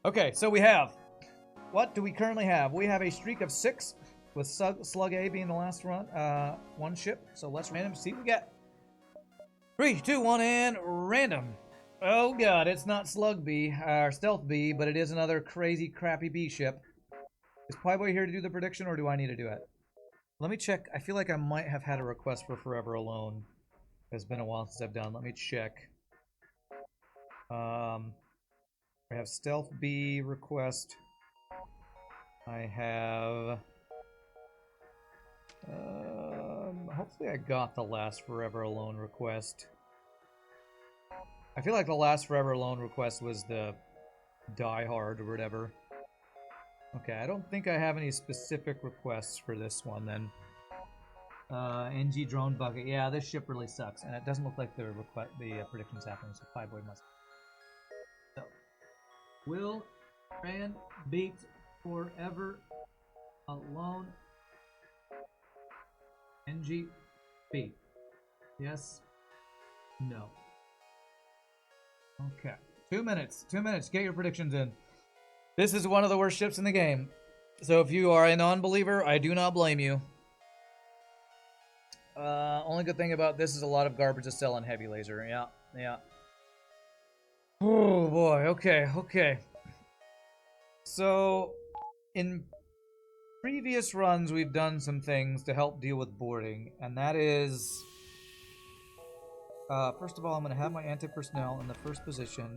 Okay, so we have... What do we currently have? We have a streak of 6, with Slug A being the last one ship. So let's random see what we get. 3, 2, 1, and random. Oh god, it's not Slug B, or Stealth B, but it is another crazy, crappy B ship. Is Playboy here to do the prediction, or do I need to do it? Let me check. I feel like I might have had a request for Forever Alone. It's been a while since I've done. Let me check. I have Stealth B request. I have... hopefully I got the last Forever Alone request. I feel like the last Forever Alone request was the Die Hard or whatever. Okay, I don't think I have any specific requests for this one then. Engi Drone Bucket. Yeah, this ship really sucks, and it doesn't look like the prediction's happening, so Playboy must. So, will Ran beat Forever Alone Engi B? Yes? No. Okay. 2 minutes. 2 minutes. Get your predictions in. This is one of the worst ships in the game. So if you are a non-believer, I do not blame you. Only good thing about this is a lot of garbage to sell on heavy laser. Yeah, yeah. Oh boy, okay, okay. So, in previous runs, we've done some things to help deal with boarding, and that is... first of all, I'm going to have my anti-personnel in the first position.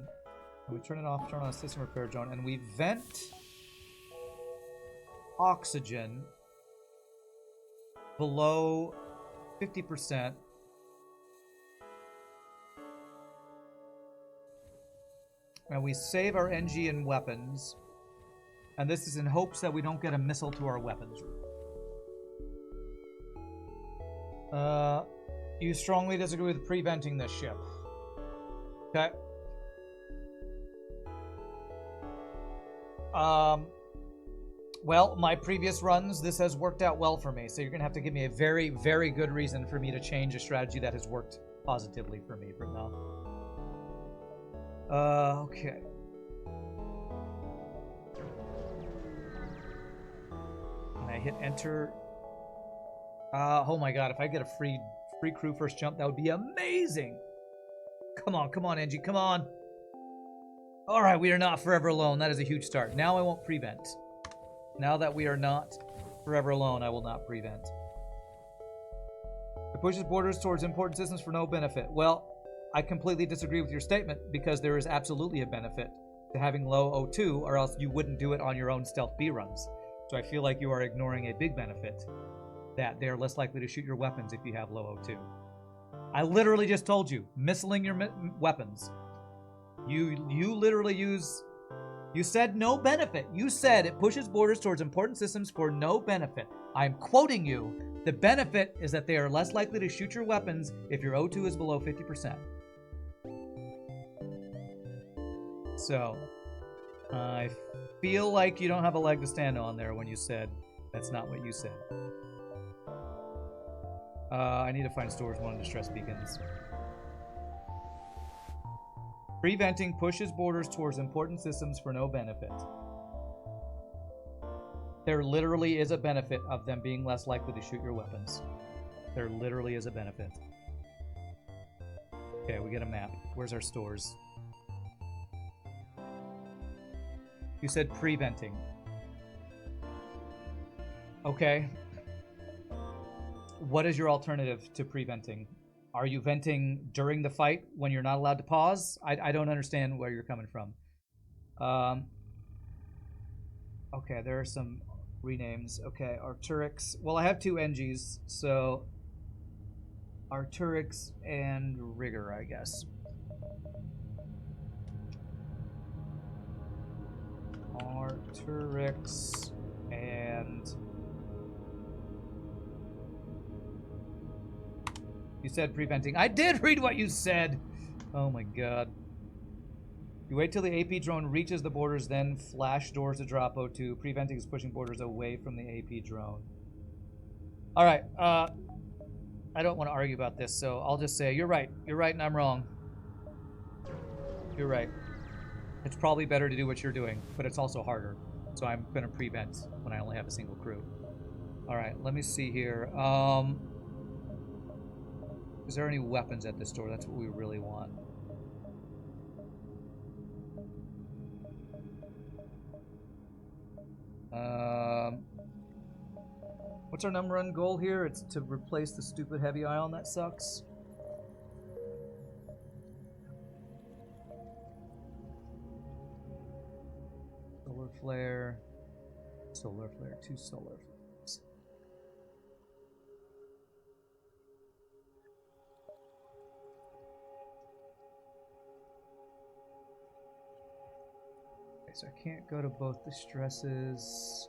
And we turn it off, turn on a system repair drone, and we vent oxygen below 50%. And we save our Engi and weapons. And this is in hopes that we don't get a missile to our weapons room. You strongly disagree with preventing this ship. Okay. Well, my previous runs, this has worked out well for me, so you're going to have to give me a very, very good reason for me to change a strategy that has worked positively for me from now. Okay. And I hit enter. Oh my god, if I get a free crew first jump, that would be amazing! Come on, Engi, come on! Alright, we are not forever alone. That is a huge start. Now I won't prevent. Now that we are not forever alone, I will not prevent. It pushes borders towards important systems for no benefit. Well, I completely disagree with your statement, because there is absolutely a benefit to having low O2, or else you wouldn't do it on your own stealth B runs. So I feel like you are ignoring a big benefit, that they're less likely to shoot your weapons if you have low O2. I literally just told you, missiling your weapons. You literally use... You said no benefit. You said it pushes borders towards important systems for no benefit. I'm quoting you. The benefit is that they are less likely to shoot your weapons if your O2 is below 50%. So, I feel like you don't have a leg to stand on there when you said that's not what you said. I need to find stores 1 distress beacons. Preventing pushes borders towards important systems for no benefit. There literally is a benefit of them being less likely to shoot your weapons. There literally is a benefit. Okay, we get a map. Where's our stores? You said preventing. Okay. What is your alternative to preventing? Are you venting during the fight when you're not allowed to pause? I don't understand where you're coming from. Okay, there are some renames. Okay, Arcturix. Well, I have 2 Engis, so Arcturix and Rigger, I guess. Arcturix and... You said preventing. I did read what you said! Oh my god. You wait till the AP drone reaches the borders, then flash doors to drop O2. Preventing is pushing borders away from the AP drone. Alright, I don't want to argue about this, so I'll just say, you're right. You're right and I'm wrong. You're right. It's probably better to do what you're doing, but it's also harder. So I'm going to prevent when I only have a single crew. All right, let me see here. Is there any weapons at this store? That's what we really want. What's our number one goal here? It's to replace the stupid heavy ion that sucks. Solar flare. Solar flare. 2 solar flares. Okay, so I can't go to both the stresses.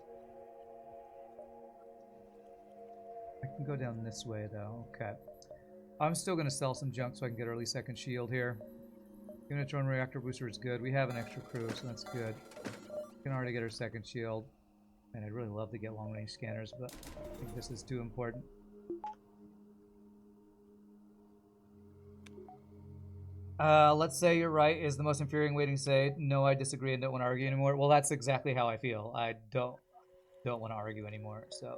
I can go down this way, though. Okay. I'm still going to sell some junk so I can get early second shield here. Unitron reactor booster is good. We have an extra crew, so that's good. We can already get our second shield. And I'd really love to get long-range scanners, but I think this is too important. Let's say you're right is the most infuriating way to say, no, I disagree and don't want to argue anymore. Well, that's exactly how I feel. I don't want to argue anymore, so...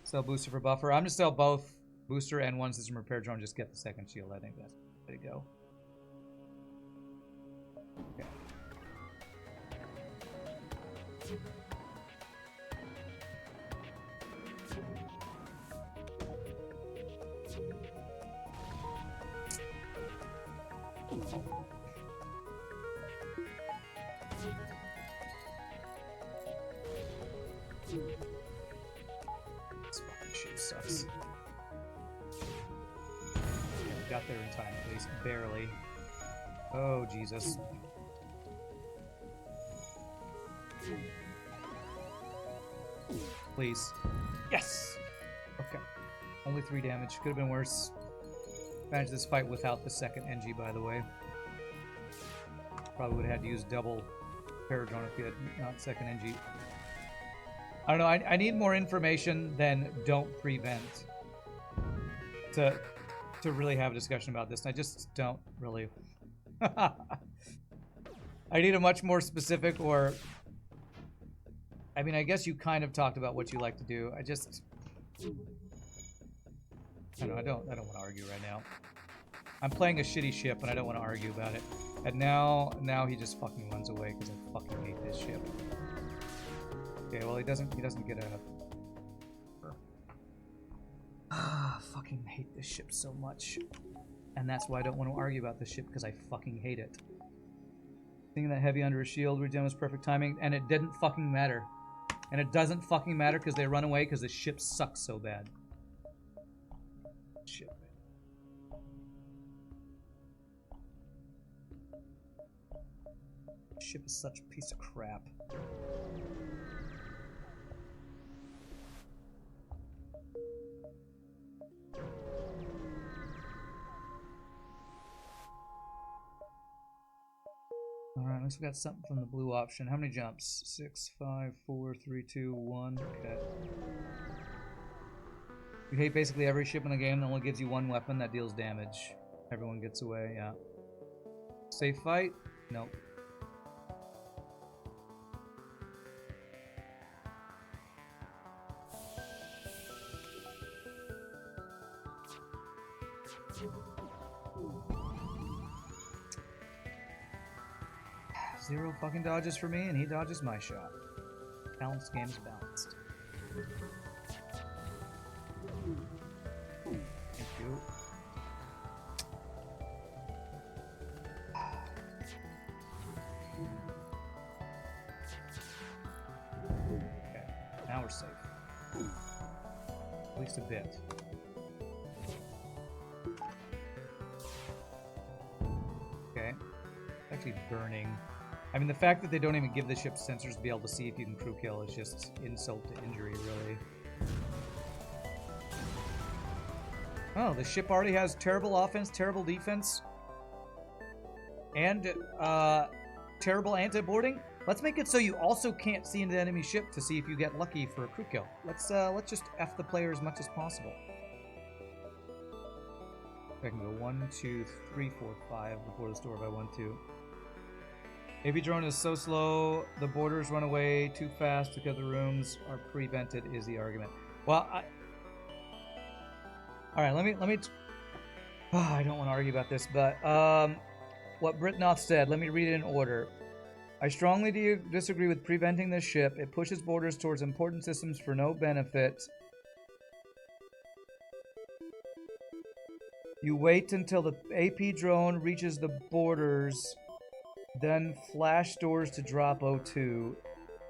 Sell booster for buffer. I'm going to sell both booster and one system repair drone. Just get the second shield. I think that's the way to go. Okay. This fucking shit sucks. Yeah, we got there in time, at least. Barely. Oh, Jesus. Please. Yes! Okay. Only 3 damage. Could have been worse. Managed this fight without the second Engi, by the way. Probably would have had to use double Paradrone if you had not second Engi. I don't know. I need more information than don't prevent to really have a discussion about this. I just don't really. I need a much more specific or. I mean, I guess you kind of talked about what you like to do. I just. I don't want to argue right now. I'm playing a shitty ship and I don't want to argue about it. And now he just fucking runs away because I fucking hate this ship. Okay, well he doesn't get a. Fucking hate this ship so much. And that's why I don't want to argue about this ship, because I fucking hate it. Thinking that heavy under a shield regen was perfect timing, and it didn't fucking matter. And it doesn't fucking matter because they run away because the ship sucks so bad. Shit, man. Ship is such a piece of crap. Alright, let's we got something from the blue option. How many jumps? 6, 5, 4, 3, 2, 1. Okay. You hate basically every ship in the game that only gives you one weapon that deals damage. Everyone gets away, yeah. Safe fight? Nope. Zero fucking dodges for me, and he dodges my shot. Balanced game's balanced. Thank you. Okay, now we're safe. At least a bit. Okay. It's actually burning. I mean, the fact that they don't even give the ship sensors to be able to see if you can crew kill is just insult to injury, really. Oh, the ship already has terrible offense, terrible defense, and terrible anti-boarding. Let's make it so you also can't see into the enemy ship to see if you get lucky for a crew kill. Let's just F the player as much as possible. I can go 1, 2, 3, 4, 5 before the store if I want to. AP drone is so slow, the borders run away too fast because the rooms are prevented is the argument. Well, alright, let me I don't want to argue about this, but what Britnoth said, let me read it in order. I strongly disagree with preventing this ship. It pushes borders towards important systems for no benefit. You wait until the AP drone reaches the borders, then flash doors to drop O2.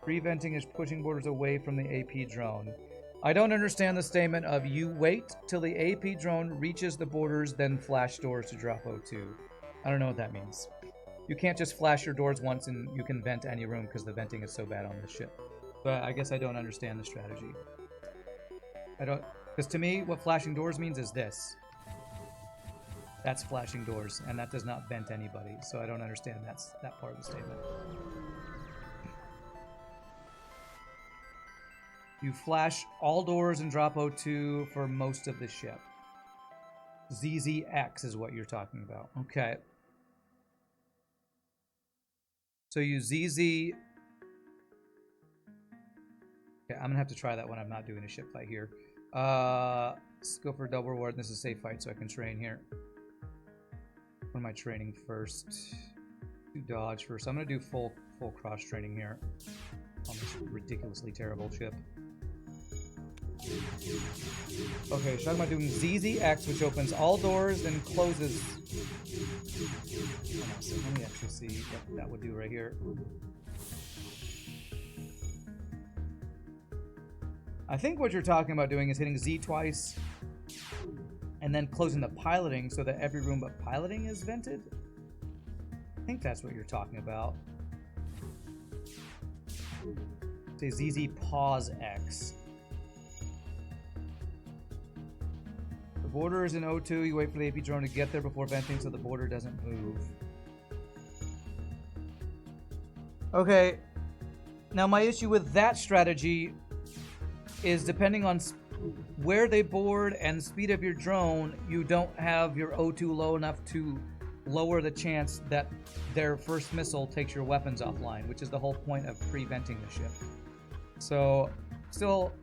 Preventing is pushing borders away from the AP drone. I don't understand the statement of you wait till the AP drone reaches the borders, then flash doors to drop O2. I don't know what that means. You can't just flash your doors once and you can vent any room because the venting is so bad on this ship. But I guess I don't understand the strategy. I don't... Because to me, what flashing doors means is this. That's flashing doors, and that does not vent anybody. So I don't understand that part of the statement. You flash all doors and drop O2 for most of the ship. ZZX is what you're talking about. Okay. So you ZZ... Okay, I'm going to have to try that when I'm not doing a ship fight here. Let's go for a double reward. This is a safe fight, so I can train here. What am I training first? Do dodge first. I'm going to do full cross training here on this ridiculously terrible ship. Okay, so I'm talking about doing ZZX, which opens all doors, then closes... So let me actually see what that would do right here. I think what you're talking about doing is hitting Z twice, and then closing the piloting so that every room but piloting is vented? I think that's what you're talking about. Say ZZ pause X. The border is in O2. You wait for the AP drone to get there before venting so the border doesn't move. Okay. Now my issue with that strategy is depending on where they board and speed of your drone, you don't have your O2 low enough to lower the chance that their first missile takes your weapons offline, which is the whole point of pre-venting the ship. So, still...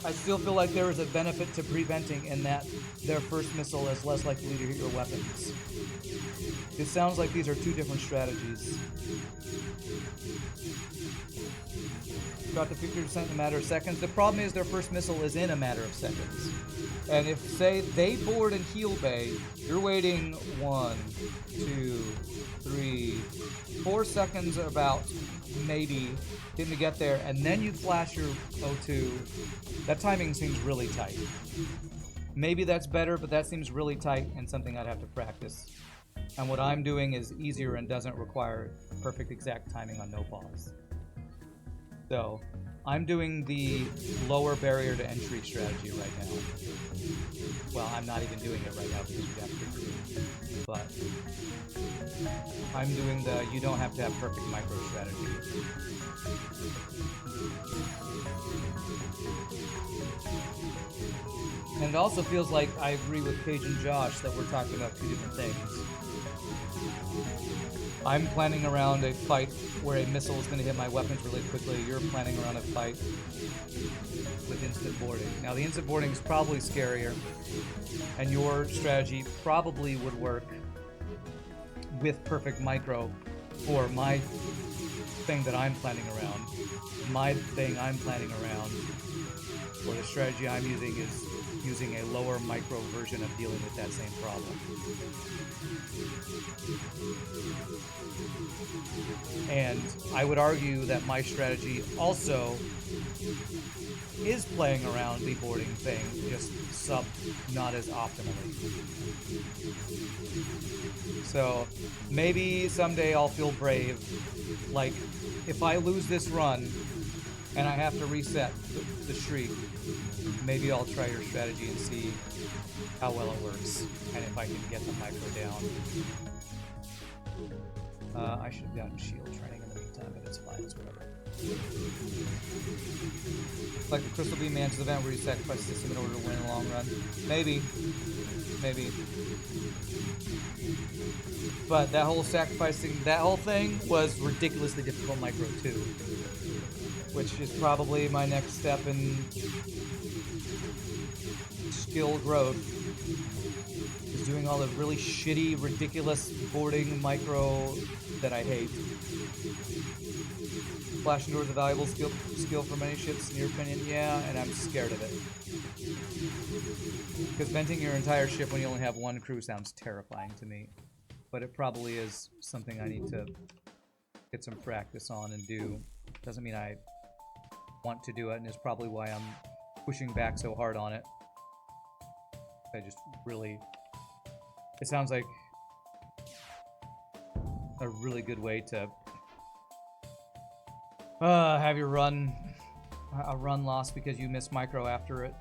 I still feel like there is a benefit to pre-venting in that their first missile is less likely to hit your weapons. It sounds like these are two different strategies. About to 50% in a matter of seconds. The problem is their first missile is in a matter of seconds. And if, say, they board in heel bay, you're waiting 1, 2, 3, 4 seconds about, maybe, to get there, and then you flash your O2. That timing seems really tight. Maybe that's better, but that seems really tight and something I'd have to practice. And what I'm doing is easier and doesn't require perfect exact timing on no pause. So, I'm doing the lower barrier to entry strategy right now. Well, I'm not even doing it right now because we have to do. But I'm doing the you don't have to have perfect micro strategy. And it also feels like I agree with Paige and Josh that we're talking about two different things. I'm planning around a fight where a missile is going to hit my weapons really quickly. You're planning around a fight with instant boarding. Now, the instant boarding is probably scarier, and your strategy probably would work with perfect micro for my thing that I'm planning around. My thing I'm planning around, or the strategy I'm using, is using a lower micro version of dealing with that same problem. And I would argue that my strategy also is playing around the boarding thing, just not as optimally. So maybe someday I'll feel brave. Like, if I lose this run and I have to reset the streak, maybe I'll try your strategy and see how well it works, and if I can get the micro down. I should have gotten shield training in the meantime, but it's fine, it's whatever. Like the Crystal Beam Man's event where you sacrifice the system in order to win in the long run. Maybe. Maybe. But that whole sacrificing, that whole thing was ridiculously difficult micro too. Which is probably my next step in skill growth. Is doing all the really shitty, ridiculous boarding micro that I hate. Flashing doors is a valuable skill for many ships, in your opinion? Yeah, and I'm scared of it. Because venting your entire ship when you only have one crew sounds terrifying to me. But it probably is something I need to get some practice on and do. Doesn't mean I want to do it, and it's probably why I'm pushing back so hard on it. I just really... It sounds like a really good way to have your run a run lost because you miss micro after it.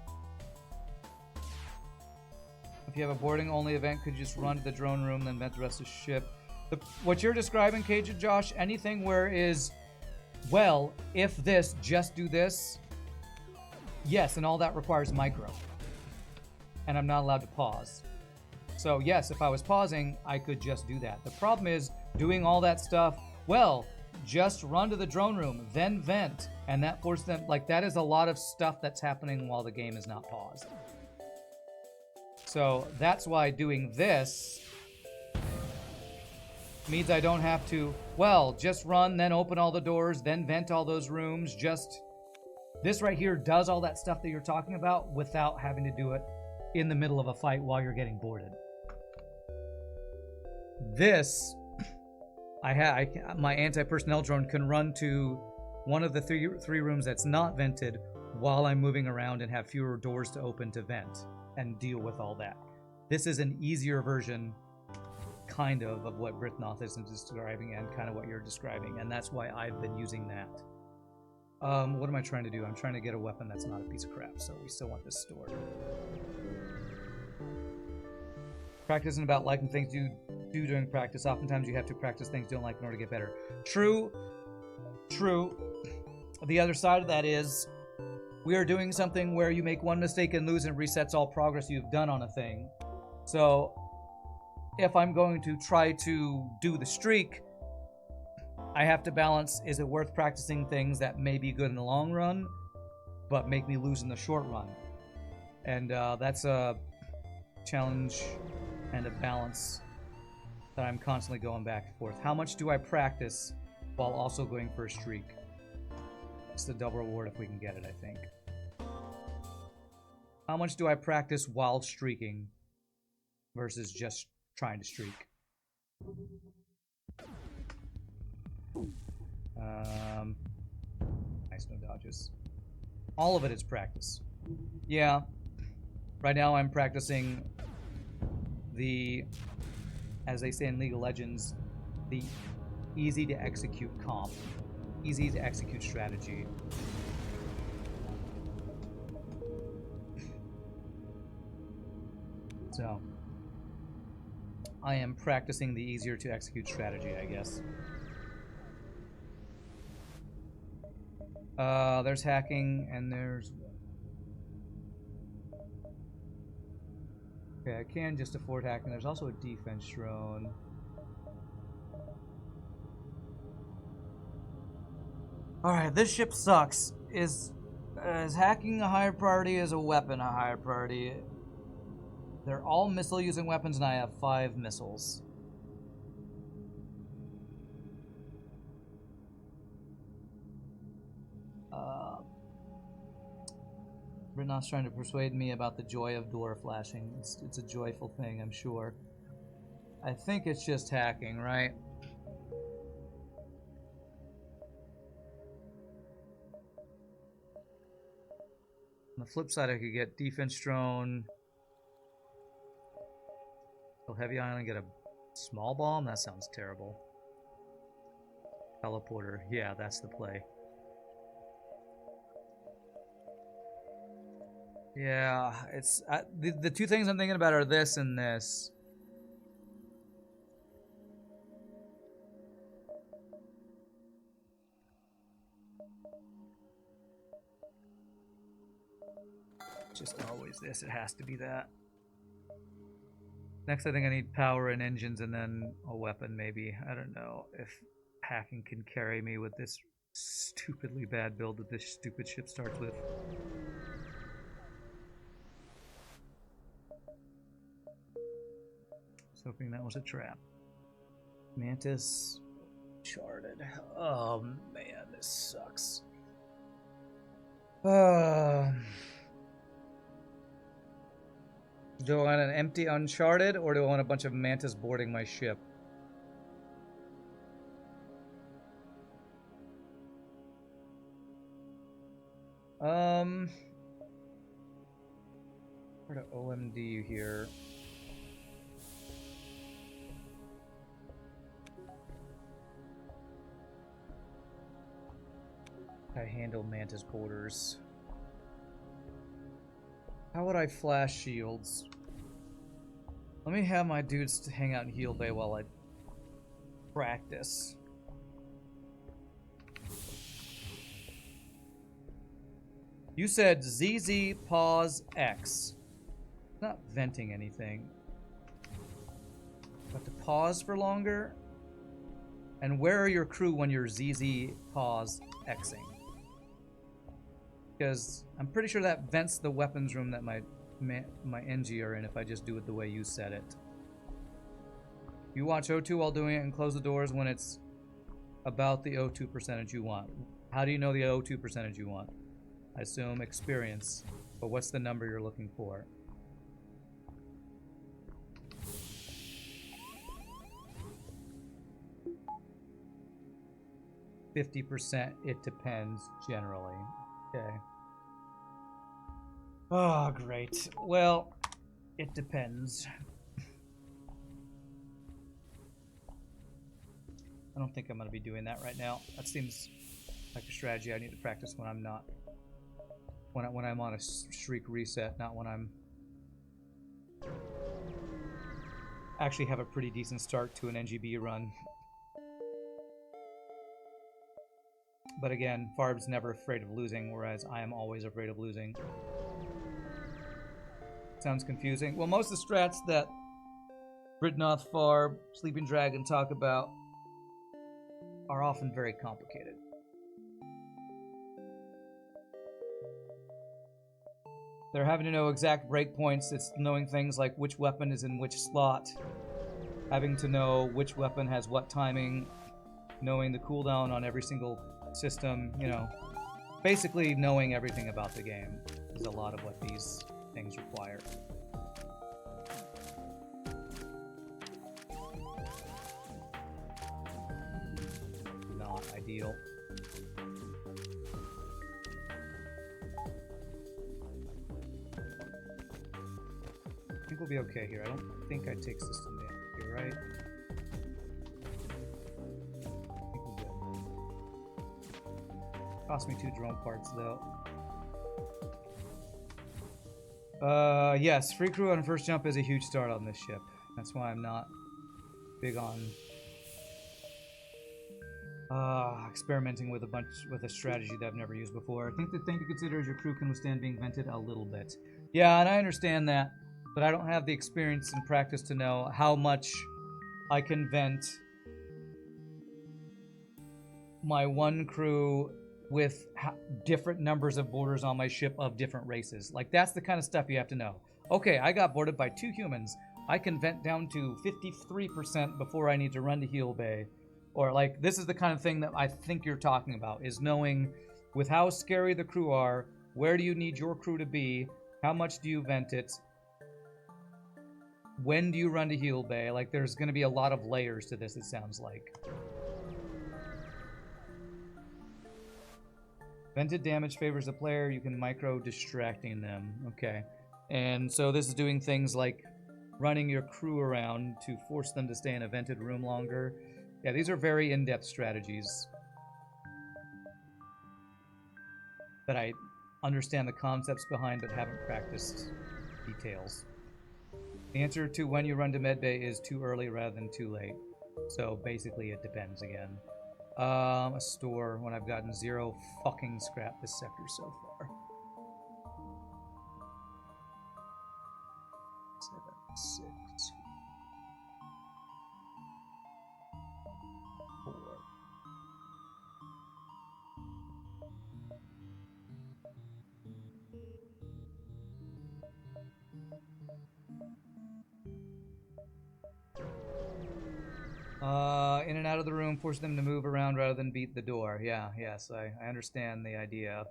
If you have a boarding only event, could you just run to the drone room, then vent the rest of the ship? What you're describing, Cage and Josh, anything where is, well, if this, just do this, yes, and all that requires micro. And I'm not allowed to pause. So yes, if I was pausing, I could just do that. The problem is doing all that stuff, well, just run to the drone room, then vent, and that forces them, like, that is a lot of stuff that's happening while the game is not paused. So that's why doing this means I don't have to, well, just run, then open all the doors, then vent all those rooms. Just, this right here does all that stuff that you're talking about without having to do it in the middle of a fight while you're getting boarded. This, my anti-personnel drone can run to one of the three rooms that's not vented while I'm moving around and have fewer doors to open to vent and deal with all that. This is an easier version, kind of what Brithnoth is describing and kind of what you're describing, and that's why I've been using that. What am I trying to do? I'm trying to get a weapon that's not a piece of crap, so we still want this stored. Practice isn't about liking things you do during practice. Oftentimes you have to practice things you don't like in order to get better. True. True. The other side of that is, we are doing something where you make one mistake and lose and resets all progress you've done on a thing. So, if I'm going to try to do the streak, I have to balance, is it worth practicing things that may be good in the long run, but make me lose in the short run? And that's a challenge and a balance that I'm constantly going back and forth. How much do I practice while also going for a streak? It's the double reward if we can get it, I think. How much do I practice while streaking versus just trying to streak? Nice, no dodges. All of it is practice. Yeah. Right now I'm practicing the, as they say in League of Legends, the easy to execute comp. Easy to execute strategy. So, I am practicing the easier to execute strategy, I guess. There's hacking, and there's... Okay, I can just afford hacking. There's also a defense drone. Alright, this ship sucks. Is hacking a higher priority? Is a weapon a higher priority? They're all missile-using weapons, and I have 5 missiles. Brinoff's trying to persuade me about the joy of door flashing. It's a joyful thing, I'm sure. I think it's just hacking, right? On the flip side, I could get defense drone. Kill heavy ion and get a small bomb? That sounds terrible. Teleporter. Yeah, that's the play. Yeah, it's... the two things I'm thinking about are this and this. just always this. It has to be that. Next, I think I need power and engines and then a weapon, maybe. I don't know if hacking can carry me with this stupidly bad build that this stupid ship starts with. I was hoping that was a trap. Mantis charted. Oh man, this sucks. Do I want an empty Uncharted, or do I want a bunch of mantis boarding my ship? Where to OMD you here? I handle mantis boarders. How would I flash shields? Let me have my dudes hang out in heal bay while I practice. You said ZZ pause X. It's not venting anything. Have to pause for longer? And where are your crew when you're ZZ pause Xing? Because I'm pretty sure that vents the weapons room that my Engi are in if I just do it the way you said it. You watch O2 while doing it and close the doors when it's about the O2 percentage you want. How do you know the O2 percentage you want? I assume experience, but what's the number you're looking for? %, it depends, generally. Okay. Oh, great. Well, it depends. I don't think I'm going to be doing that right now. That seems like a strategy I need to practice when I'm not. When I'm on a streak reset, not when I'm actually have a pretty decent start to an Engi B run. But again, Farb's never afraid of losing, whereas I am always afraid of losing. Sounds confusing. Well, most of the strats that Britnoth, Farb, Sleeping Dragon talk about are often very complicated. They're having to know exact breakpoints. It's knowing things like which weapon is in which slot, having to know which weapon has what timing, knowing the cooldown on every single system, you know, basically knowing everything about the game is a lot of what these things require. Not ideal. I think we'll be okay here. I don't think I take system damage here, right? Cost me 2 drone parts, though. Yes, free crew on first jump is a huge start on this ship. That's why I'm not big on experimenting with a strategy that I've never used before. I think the thing to consider is your crew can withstand being vented a little bit. Yeah, and I understand that, but I don't have the experience and practice to know how much I can vent my one crew with different numbers of boarders on my ship of different races. Like, that's the kind of stuff you have to know. Okay, I got boarded by 2 humans. I can vent down to 53% before I need to run to heal bay. Or, like, this is the kind of thing that I think you're talking about, is knowing with how scary the crew are, where do you need your crew to be, how much do you vent it, when do you run to heal bay. Like, there's going to be a lot of layers to this, it sounds like. Vented damage favors the player. You can micro distracting them. Okay. And so this is doing things like running your crew around to force them to stay in a vented room longer. Yeah, these are very in-depth strategies that I understand the concepts behind but haven't practiced details. The answer to when you run to medbay is too early rather than too late. So basically it depends again. A store when I've gotten 0 fucking scrap this sector so far. 6, 4. In and out of the room, force them to move around rather than beat the door. Yeah, yes, I understand the idea.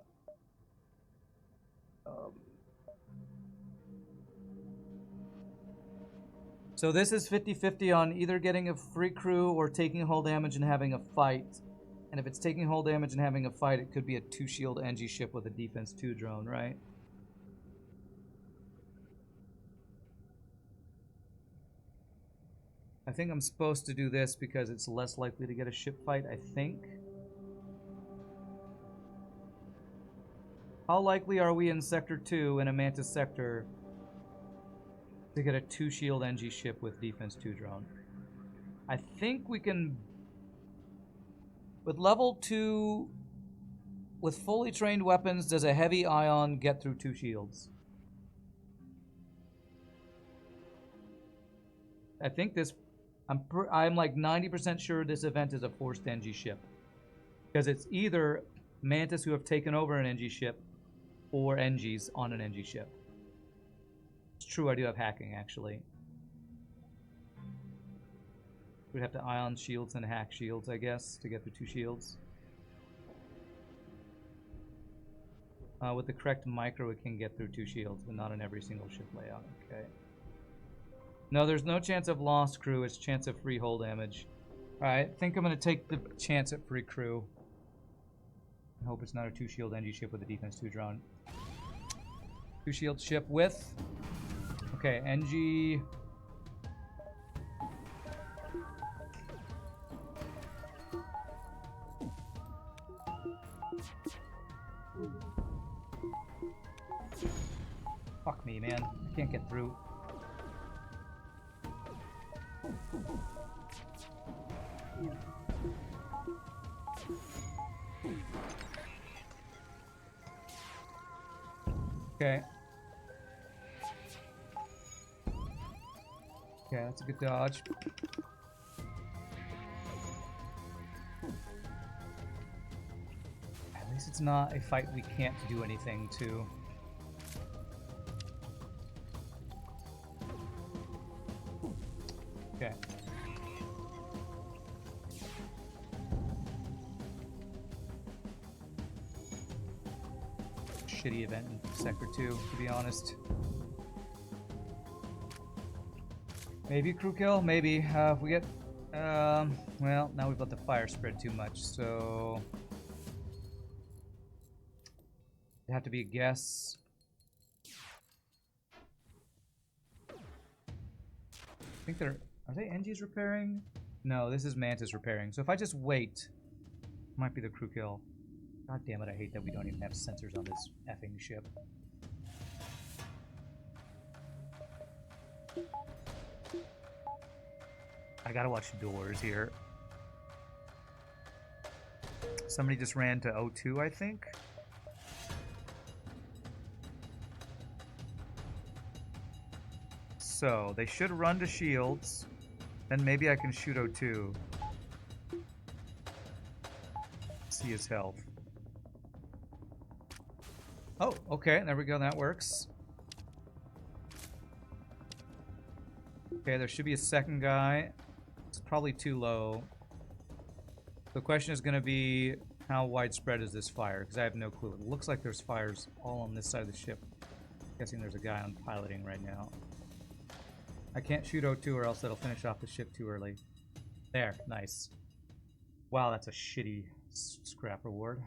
So this is 50-50 on either getting a free crew or taking hull damage and having a fight. And if it's taking hull damage and having a fight, it could be a 2-shield Engi ship with a defense 2 drone, right? I think I'm supposed to do this because it's less likely to get a ship fight, I think. How likely are we in Sector 2 in a Mantis sector to get a 2-shield Engi ship with defense 2 drone? I think we can... With level 2, with fully trained weapons, does a heavy ion get through 2 shields? I think this... I'm like 90% sure this event is a forced Engi ship. Because it's either Mantis who have taken over an Engi ship or Engis on an Engi ship. It's true, I do have hacking, actually. We'd have to ion shields and hack shields, I guess, to get the 2 shields. With the correct micro, it can get through 2 shields, but not in every single ship layout. Okay. No, there's no chance of lost crew. It's chance of free hull damage. Alright, I think I'm going to take the chance at free crew. I hope it's not a 2-shield Engi ship with a defense 2 drone. 2-shield ship with... Okay, Engi... Fuck me, man. I can't get through. Okay. Okay, that's a good dodge. At least it's not a fight we can't do anything to. Okay. Shitty event in Sector 2, to be honest. Maybe crew kill? Maybe. If we get... well, now we've let the fire spread too much, so... It'd have to be a guess. I think they're... Are they Engis repairing? No, this is Mantis repairing. So if I just wait, might be the crew kill. God damn it, I hate that we don't even have sensors on this effing ship. I gotta watch doors here. Somebody just ran to O2, I think. So, they should run to shields. Then maybe I can shoot O2. See his health. Oh, okay, there we go, that works. Okay, there should be a second guy. It's probably too low. The question is going to be, how widespread is this fire? Because I have no clue. It looks like there's fires all on this side of the ship. I'm guessing there's a guy on piloting right now. I can't shoot O2 or else it'll finish off the ship too early. There, nice. Wow, that's a shitty scrap reward.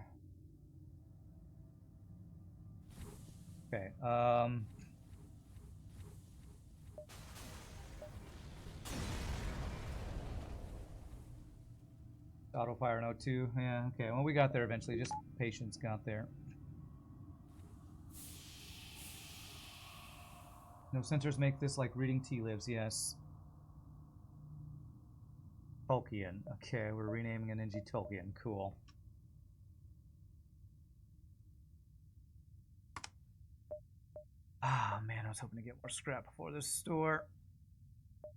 Okay, auto fire in O2. Yeah, okay. Well, we got there eventually. Just patience got there. No sensors make this like reading tea leaves. Yes. Tolkien. Okay, we're renaming an Engi Tolkien. Cool. Ah, man, I was hoping to get more scrap before this store.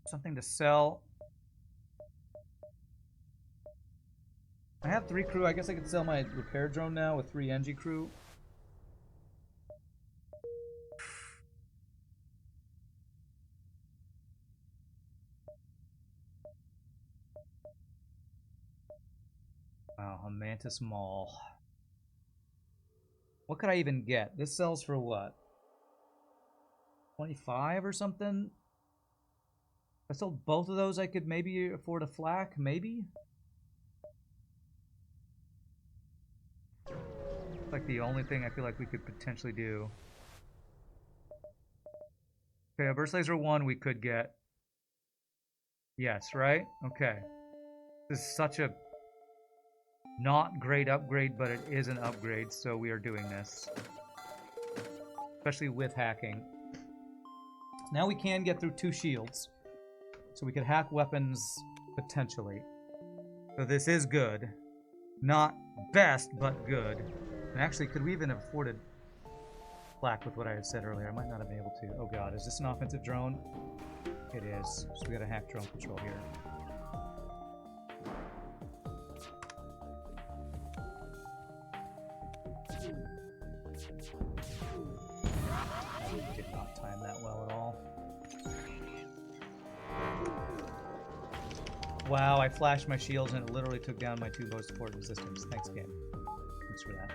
Something to sell. I have 3 crew. I guess I could sell my repair drone now with 3 Engi crew. Wow, a Mantis Mall. What could I even get? This sells for what? 25 or something? If I sold both of those, I could maybe afford a flak, maybe? Like the only thing I feel like we could potentially do. Okay, a burst laser 1 we could get. Yes, right? Okay. This is such a not great upgrade, but it is an upgrade, so we are doing this. Especially with hacking. Now we can get through 2 shields. So we could hack weapons potentially. So this is good. Not best, but good. And actually, could we even have afforded flak with what I had said earlier? I might not have been able to. Oh god, is this an offensive drone? It is. So we got a hack drone control here. I did not time that well at all. Wow, I flashed my shields and it literally took down my 2 bow support resistance. Thanks, game. Thanks for that.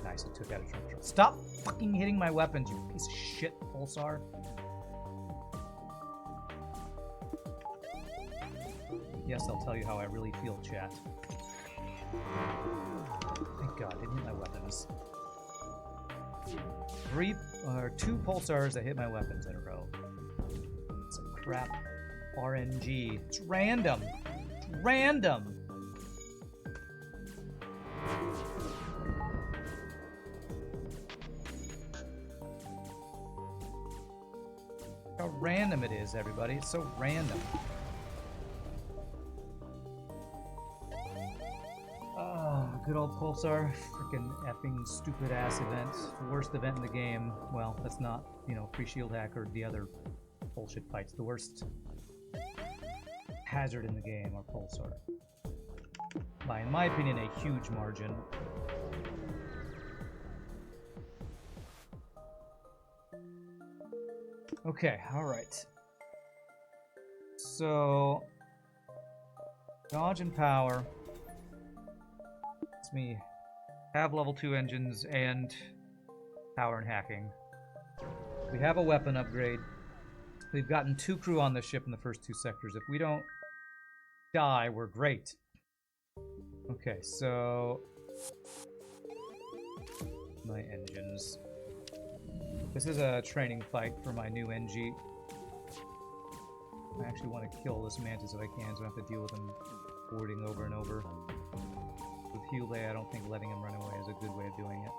Nice, it took out a truck. Stop fucking hitting my weapons, you piece of shit, Pulsar. Yes, I'll tell you how I really feel, chat. Thank God, didn't hit my weapons. 2 pulsars that hit my weapons in a row. Some crap RNG. It's random. It's random. How random it is, everybody. It's so random. Good old Pulsar, freaking effing stupid ass event. The worst event in the game. Well, that's not, you know, pre-shield hack or the other bullshit fights. The worst hazard in the game are Pulsar. By, in my opinion, a huge margin. Okay, alright. So, dodge and power. Me have level 2 engines and power and hacking. We have a weapon upgrade. We've gotten 2 crew on the ship in the first 2 sectors. If we don't die, we're great. Okay, so my engines. This is a training fight for my new Engi. I actually want to kill this Mantis if I can, so I don't have to deal with him boarding over and over. With Hule, I don't think letting him run away is a good way of doing it.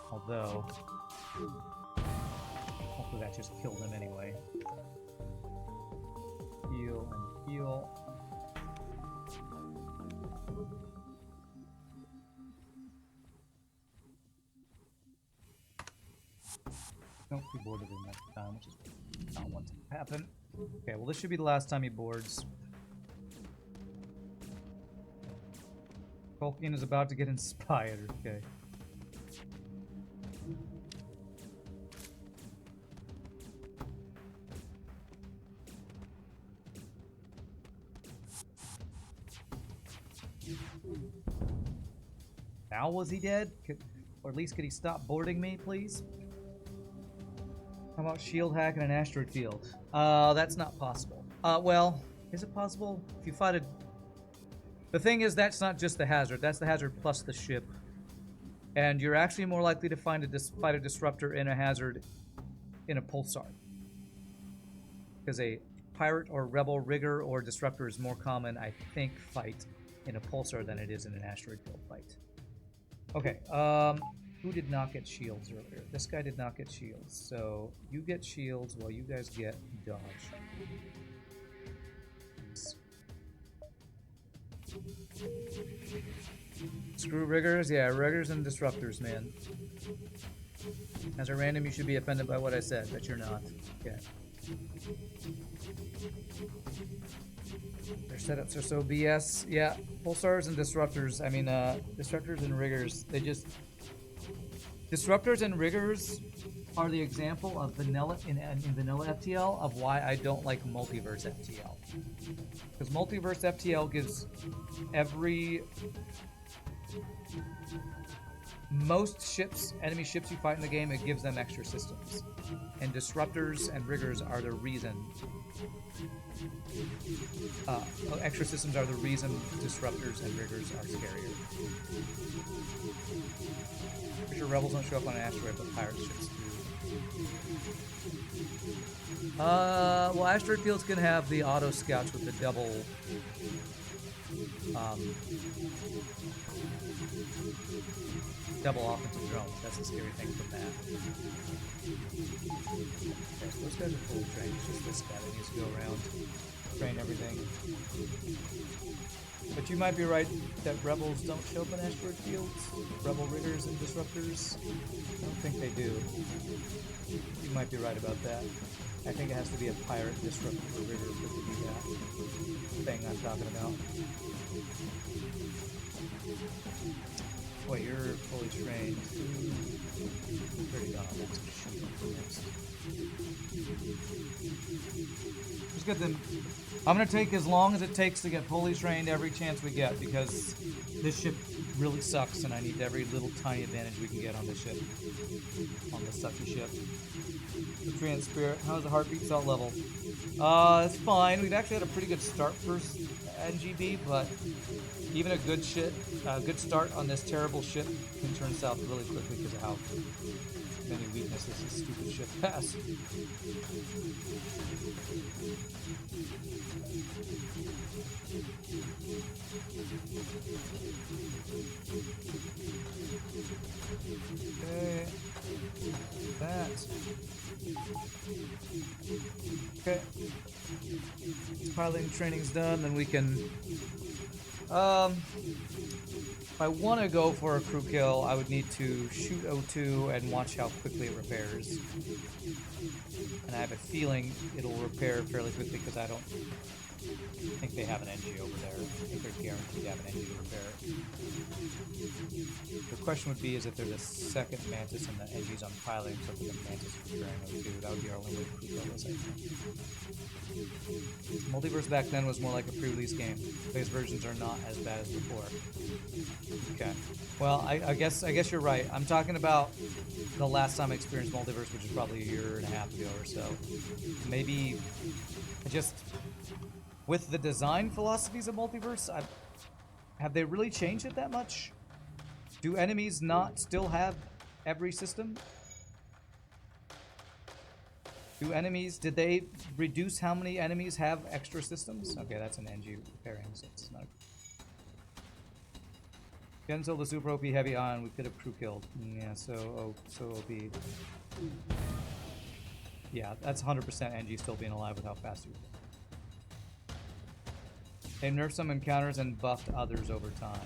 Although, hopefully that just killed him anyway. Heal and heal. Nope, he boarded him that time, which is not what to happen. Okay, well this should be the last time he boards. Tolkien is about to get inspired, okay. Now was he dead? Or at least could he stop boarding me, please? How about shield hack and an asteroid field? That's not possible. Well, is it possible? If you fight a... The thing is, that's not just the hazard. That's the hazard plus the ship. And you're actually more likely to find fight a disruptor in a hazard in a pulsar. Because a pirate or rebel rigger or disruptor is more common, I think, fight in a pulsar than it is in an asteroid field fight. Okay, who did not get shields earlier? This guy did not get shields. So you get shields while you guys get dodge. Screw riggers? Yeah, riggers and disruptors, man. As a random, you should be offended by what I said, but you're not. Okay. Their setups are so BS. Yeah, pulsars and disruptors. I mean, disruptors and riggers. They just... Disruptors and riggers are the example of vanilla in vanilla FTL of why I don't like multiverse FTL. Because multiverse FTL gives most ships, enemy ships you fight in the game, it gives them extra systems. And disruptors and riggers are the reason. Extra systems are the reason disruptors and riggers are scarier. For sure, rebels don't show up on an asteroid, but pirate ships do. Well, asteroid fields can have the auto scouts with the double offensive drones. That's the scary thing from that. Okay, so those guys are fully trained. It's just this guy that needs to go around, train everything. But you might be right that rebels don't show up in asteroid fields. Rebel riggers and disruptors. I don't think they do. You might be right about that. I think it has to be a pirate disruptor or rigger for it to be that thing I'm talking about. Boy, you're fully trained. Pretty gone. That's a shoot next. Just get them. I'm gonna take as long as it takes to get fully trained every chance we get, because this ship really sucks and I need every little tiny advantage we can get on this ship. On this sucky ship. Nutrient Spirit, how's the heartbeat salt level? It's fine. We've actually had a pretty good start for Engi B, but even a good start on this terrible ship can turn south really quickly because of how many weaknesses this stupid ship has. Okay. That. Okay. Piloting training's done, then we can... if I want to go for a crew kill, I would need to shoot O2 and watch how quickly it repairs. And I have a feeling it'll repair fairly quickly because I don't think they have an Engi over there. I think they're guaranteed to have an Engi to repair it. The question would be is if there's a second Mantis and the Engi's on piloting, so the Mantis is repairing O2. That would be our only way to crew kill this, I think. Multiverse back then was more like a pre-release game. Base versions are not as bad as before. Okay. Well, I guess you're right. I'm talking about the last time I experienced Multiverse, which is probably a year and a half ago or so. Maybe just with the design philosophies of Multiverse, have they really changed it that much? Do enemies not still have every system? Did they reduce how many enemies have extra systems? Okay, that's an Engi repairing, so it's not. Genzo, the super OP heavy ion, we could have crew killed. Yeah, so OP. Yeah, that's 100% Engi still being alive with how fast you. They nerfed some encounters and buffed others over time.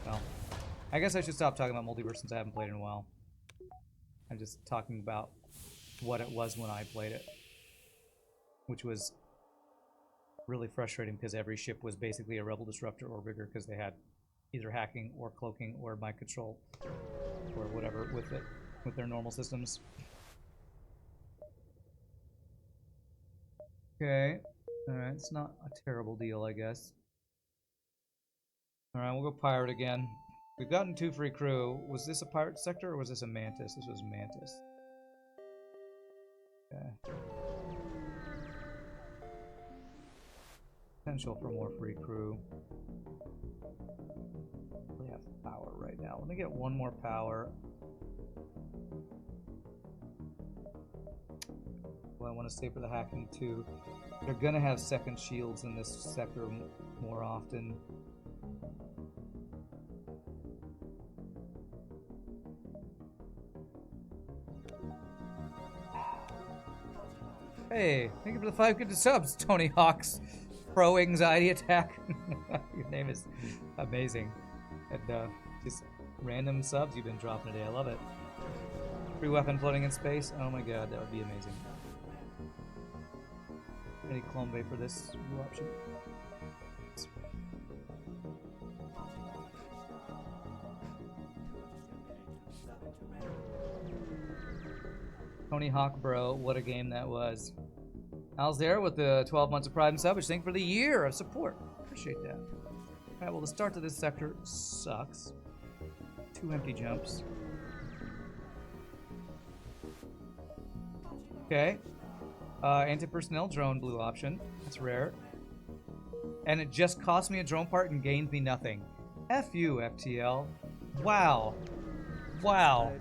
Well, I guess I should stop talking about Multiverse since I haven't played it in a while. I'm just talking about what it was when I played it, which was really frustrating because every ship was basically a rebel disruptor or rigger because they had either hacking or cloaking or mind control or whatever with it, with their normal systems. Okay, alright, it's not a terrible deal, I guess. Alright, we'll go pirate again. We've gotten 2 free crew. Was this a pirate sector or was this a Mantis? This was Mantis. Okay. Potential for more free crew. We have power right now. Let me get 1 more power. Well, I want to stay for the hacking too. They're gonna have second shields in this sector more often. Hey, thank you for the 5 good subs, Tony Hawk's pro anxiety attack. Your name is amazing. And just random subs you've been dropping today. I love it. Free weapon floating in space. Oh my god, that would be amazing. Any clone bay for this new option? Tony Hawk, bro, what a game that was. Al's there with the 12 months of Pride and Savage. Thank you for the year of support. Appreciate that. Alright, well, the start to this sector sucks. 2 empty jumps. Okay. Anti-personnel drone blue option. That's rare. And it just cost me a drone part and gained me nothing. F you, FTL. Wow. Wow.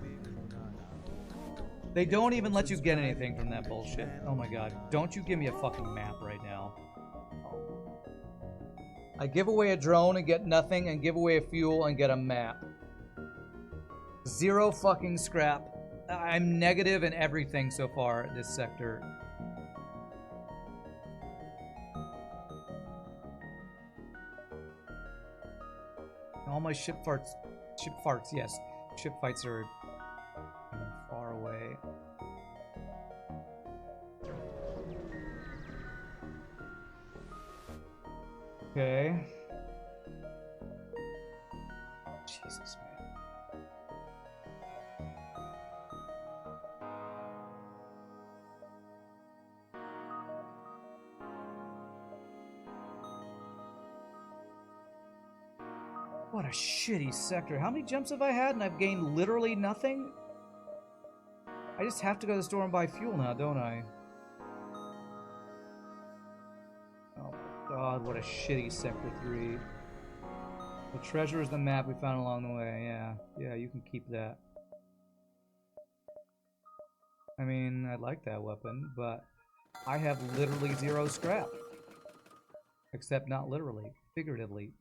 They don't even let you get anything from that bullshit. Oh my god. Don't you give me a fucking map right now. I give away a drone and get nothing, and give away a fuel and get a map. 0 fucking scrap. I'm negative in everything so far, this sector. All my ship farts, yes. Ship fights are far away. Okay. Jesus, man. What a shitty sector. How many jumps have I had and I've gained literally nothing? I just have to go to the store and buy fuel now, don't I? Oh my god, what a shitty Sector 3. The treasure is the map we found along the way. Yeah, you can keep that. I mean, I like that weapon, but I have literally 0 scrap. Except not literally, figuratively.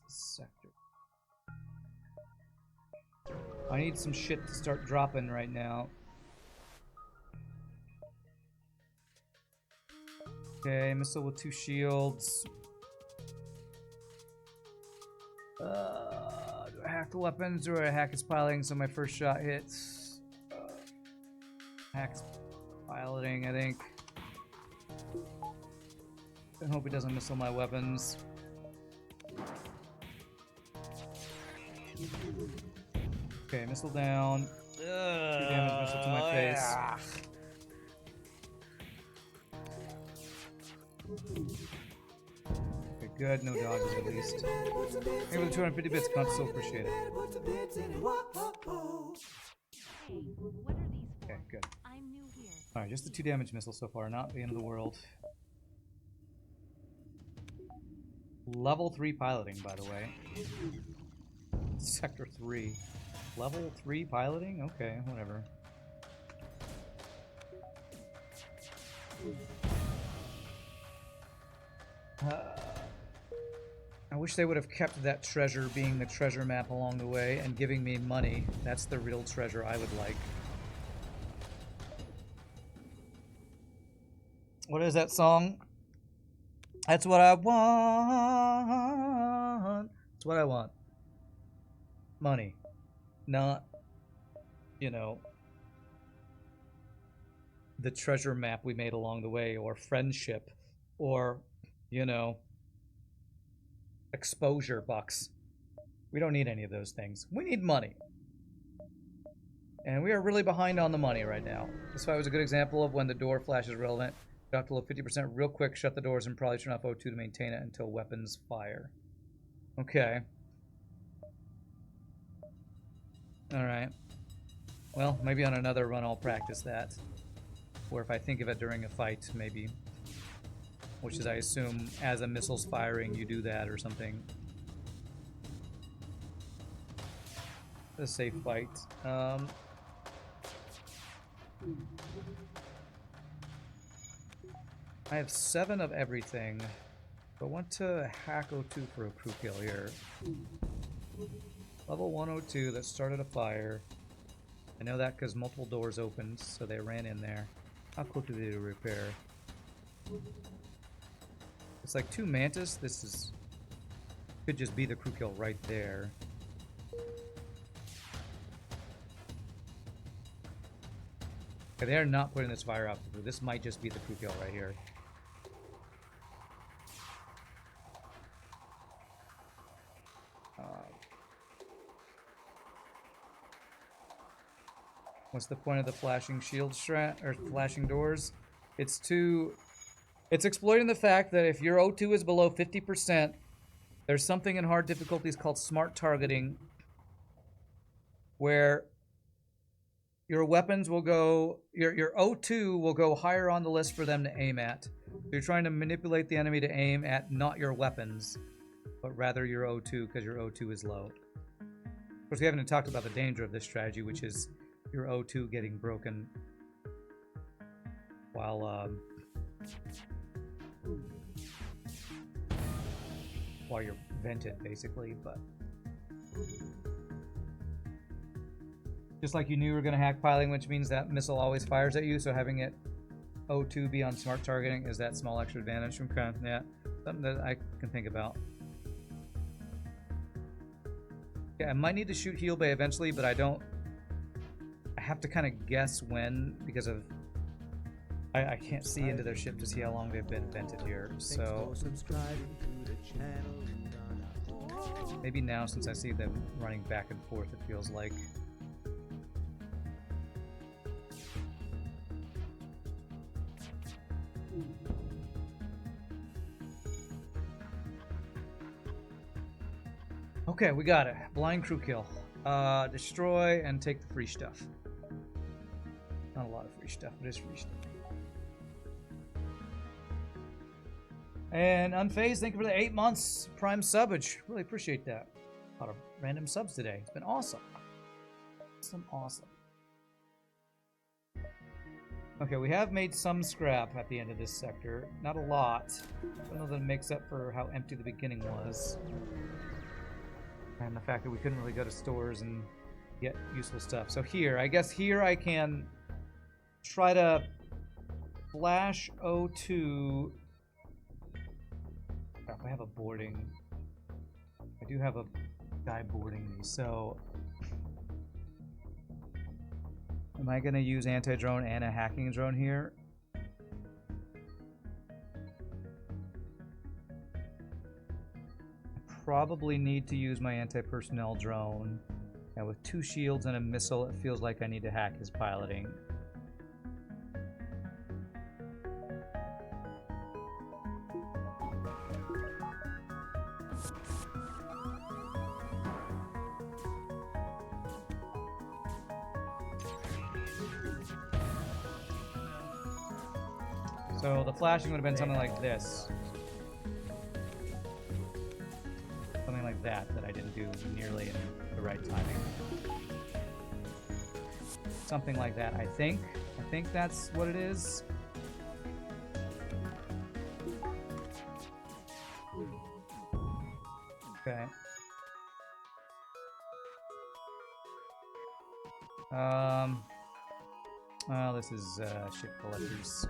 Sector. I need some shit to start dropping right now. Okay, missile with 2 shields. Do I hack the weapons or I hack his piloting so my first shot hits? Hack his piloting, I think. I hope he doesn't missile my weapons. Okay, missile down. 2 damage missile to my face. Okay, good. No dodges at least. Thank you for the 250 bits, Cunt. So appreciate it. Okay, good. Alright, just the 2 damage missiles so far. Not the end of the world. Level 3 piloting, by the way. Sector 3. Level 3 piloting? Okay, whatever. I wish they would have kept that treasure being the treasure map along the way and giving me money. That's the real treasure I would like. What is that song? That's what I want. That's what I want. Money. Not, you know, the treasure map we made along the way, or friendship, or, you know, exposure bucks. We don't need any of those things. We need money. And we are really behind on the money right now. This fight was a good example of when the door flash is relevant. Drop to low 50% real quick, shut the doors, and probably turn off O2 to maintain it until weapons fire. Okay. Alright. Well, maybe on another run I'll practice that. Or if I think of it during a fight, maybe. Which is, I assume, as a missile's firing, you do that or something. A safe fight. I have 7 of everything, but want to hack O2 for a crew kill here. Level 102 that started a fire. I know that because multiple doors opened, so they ran in there. How quick do they repair? It's like 2 Mantis. This is... could just be the crew kill right there. Okay, they are not putting this fire out. This might just be the crew kill right here. What's the point of the flashing shield strat or flashing doors? It's exploiting the fact that if your O2 is below 50%, there's something in hard difficulties called smart targeting, where your weapons will go, your O2 will go higher on the list for them to aim at. You're trying to manipulate the enemy to aim at not your weapons, but rather your O2, because your O2 is low. Of course, we haven't talked about the danger of this strategy, which is your O2 getting broken while you're vented, basically. But just like you knew you were going to hack piling, which means that missile always fires at you, so having it O2 be on smart targeting is that small extra advantage. Okay, yeah, something that I can think about. Yeah, I might need to shoot Heal Bay eventually, but I have to kind of guess when, because of I can't see into their ship to see how long they've been vented here. So maybe now, since I see them running back and forth, it feels like. Okay, we got it. Blind crew kill. Destroy and take the free stuff. Not a lot of free stuff, but it's free stuff. And Unfazed, thank you for the 8 months Prime subbage. Really appreciate that. A lot of random subs today. It's been awesome. Awesome. Okay, we have made some scrap at the end of this sector. Not a lot. I don't know that it makes up for how empty the beginning was. And the fact that we couldn't really go to stores and get useful stuff. So here, I guess here I can try to flash O2. Crap, I have a boarding. I do have a guy boarding me, so am I going to use anti-drone and a hacking drone here? Probably need to use my anti-personnel drone. And with 2 shields and a missile, it feels like I need to hack his piloting. So the flashing would have been something like this. Something like that I didn't do nearly in the right timing. Something like that, I think. I think that's what it is. Okay. Well, this is ship collectors.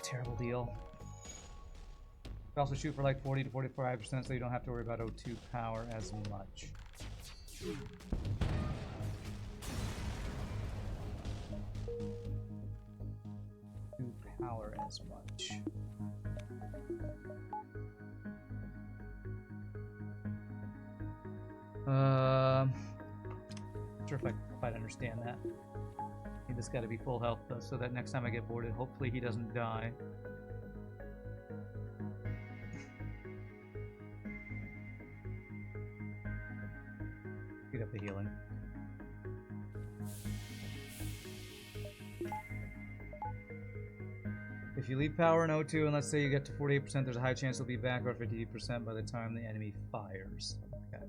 Terrible deal. You also shoot for like 40 to 45%, so you don't have to worry about O2 power as much. O2 power as much. Not sure if I quite understand that. I think this got to be full health though, so that next time I get boarded, hopefully he doesn't die. Speed up the healing. If you leave power in O2 and let's say you get to 48%, there's a high chance you'll be back or 50% by the time the enemy fires. Okay.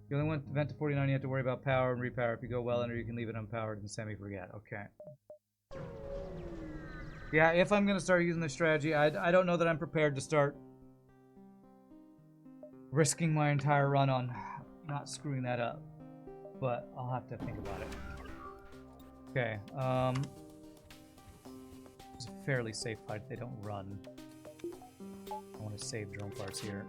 You only want to vent to 49, you have to worry about power and repower. If you go well under, you can leave it unpowered and semi-forget. Okay. Yeah, if I'm going to start using this strategy, I don't know that I'm prepared to start risking my entire run on not screwing that up. But I'll have to think about it. Okay. fairly safe fight if they don't run. I want to save drone parts here.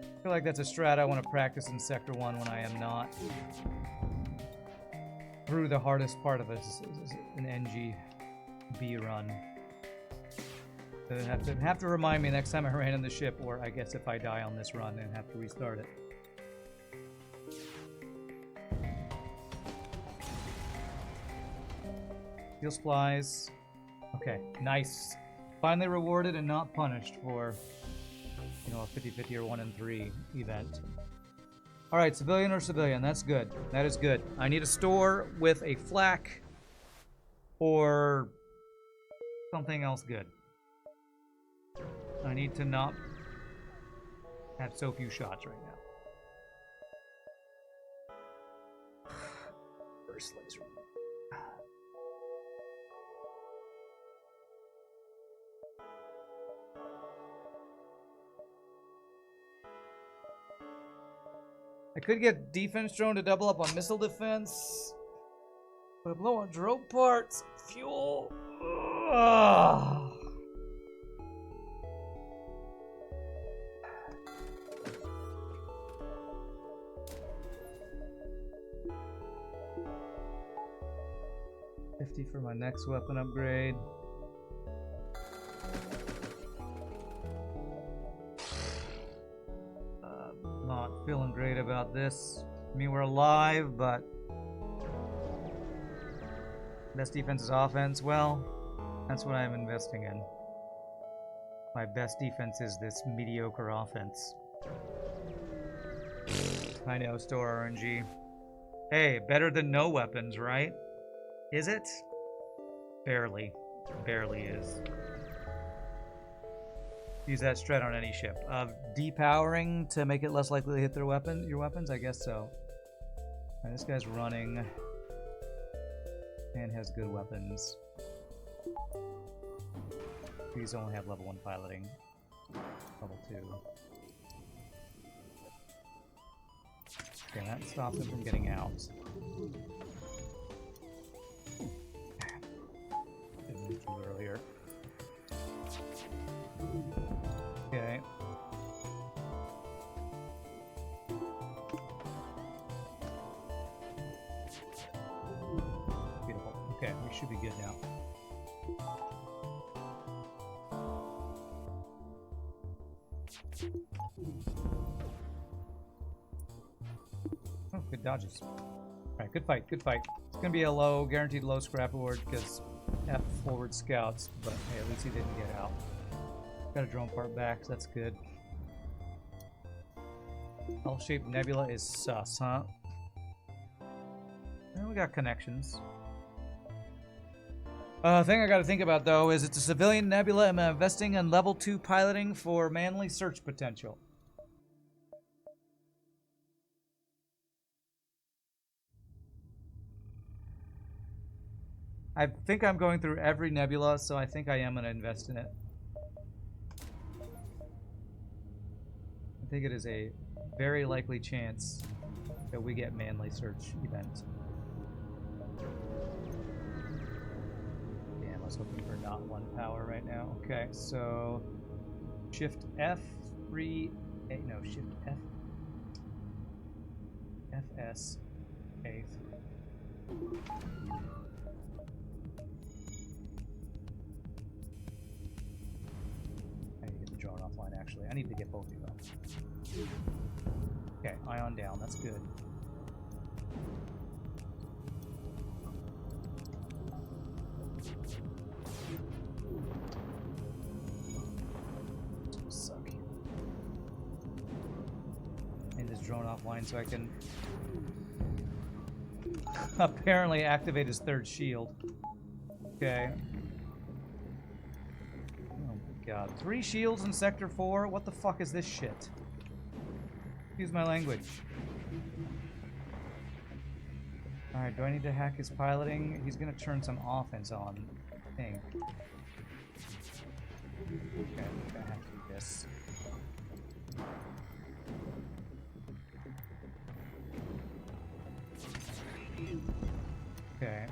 I feel like that's a strat I want to practice in Sector 1 when I am not through the hardest part of this is an Engi B run. Have to remind me next time I ran in the ship, or I guess if I die on this run and have to restart it. Steel supplies. Okay, nice. Finally rewarded and not punished for, you know, a 50-50 or 1 in 3 event. Alright, civilian or civilian, that's good. That is good. I need a store with a flak or something else good. I need to not have so few shots right now. First laser. I could get defense drone to double up on missile defense, but I'm low on drone parts, fuel. Ugh. $50 for my next weapon upgrade. Not feeling great about this. I mean, we're alive, but best defense is offense. Well, that's what I'm investing in. My best defense is this mediocre offense. I know, store RNG. Hey, better than no weapons, right? Is it? Barely. Barely is. Use that strat on any ship. Depowering to make it less likely to hit your weapons? I guess so. Right, this guy's running and has good weapons. These only have level 1 piloting. Level 2. Okay, that stops him from getting out. Didn't move too earlier. Okay. Beautiful. Okay, we should be good now. Oh, good dodges. Alright, good fight, good fight. It's gonna be a low, guaranteed low scrap award because F forward scouts, but hey, at least he didn't get out. Got a drone part back, so that's good. L-shaped nebula is sus, huh? And we got connections. Thing I gotta think about though is it's a civilian nebula and I'm investing in level 2 piloting for manly search potential. I think I'm going through every nebula, so I think I am gonna invest in it. I think it is a very likely chance that we get manly search event. Damn, I was hoping for not 1 power right now. Okay, so Shift F3, no, Shift F, FS, A3. I need to get the drone offline actually. I need to get both of you up. Okay, ion down, that's good. Suck. And this drone offline so I can apparently activate his 3rd shield. Okay. Oh my god. 3 shields in Sector 4? What the fuck is this shit? Excuse my language. Alright, do I need to hack his piloting? He's gonna turn some offense on, I think. Okay, I'm gonna have to do this. Okay.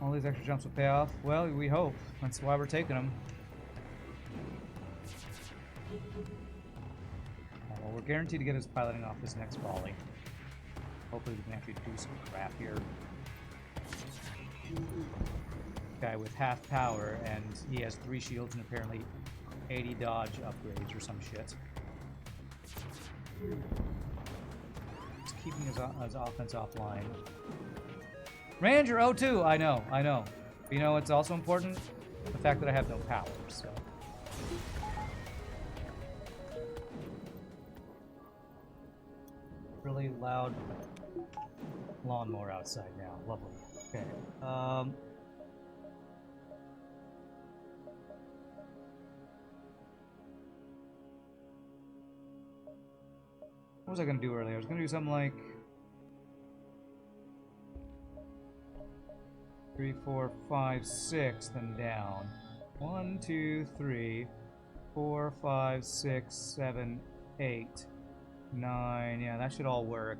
All these extra jumps will pay off. Well, we hope. That's why we're taking them. Well, we're guaranteed to get us piloting off this next volley. Hopefully we can actually do some crap here. Guy with half power, and he has 3 shields and apparently 80 dodge upgrades or some shit. Just keeping his offense offline. Ranger O2! I know. But you know what's also important? The fact that I have no power, so... Really loud lawnmower outside now. Lovely. Okay. What was I gonna do earlier? I was gonna do something like 3, 4, 5, 6, then down. 1, 2, 3, 4, 5, 6, 7, 8, 9. Yeah, that should all work.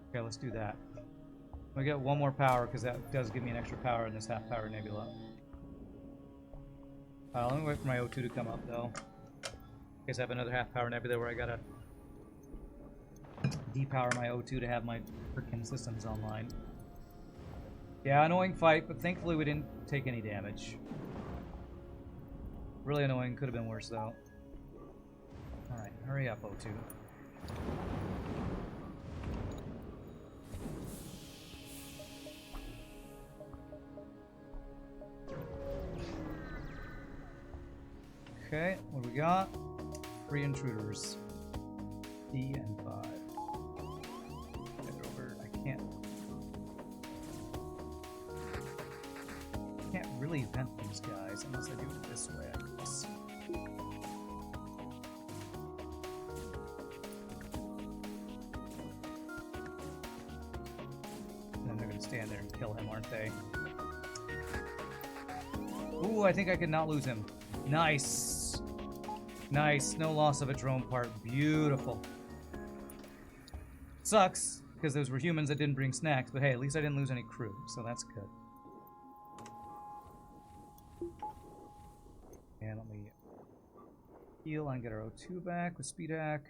Okay, let's do that. We get 1 more power because that does give me an extra power in this half-power nebula. Let me wait for my O2 to come up though. In case I have another half-power nebula where I gotta depower my O2 to have my freaking systems online. Yeah, annoying fight, but thankfully we didn't take any damage. Really annoying, could have been worse though. Alright, hurry up, O2. Okay, what do we got? 3 intruders. D and 5. Get over. I can't really vent these guys unless I do it this way, I guess. And then they're gonna stand there and kill him, aren't they? Ooh, I think I could not lose him. Nice! Nice. No loss of a drone part. Beautiful. Sucks, because those were humans that didn't bring snacks, but hey, at least I didn't lose any crew, so that's good. And let me heal and get our O2 back with speed hack.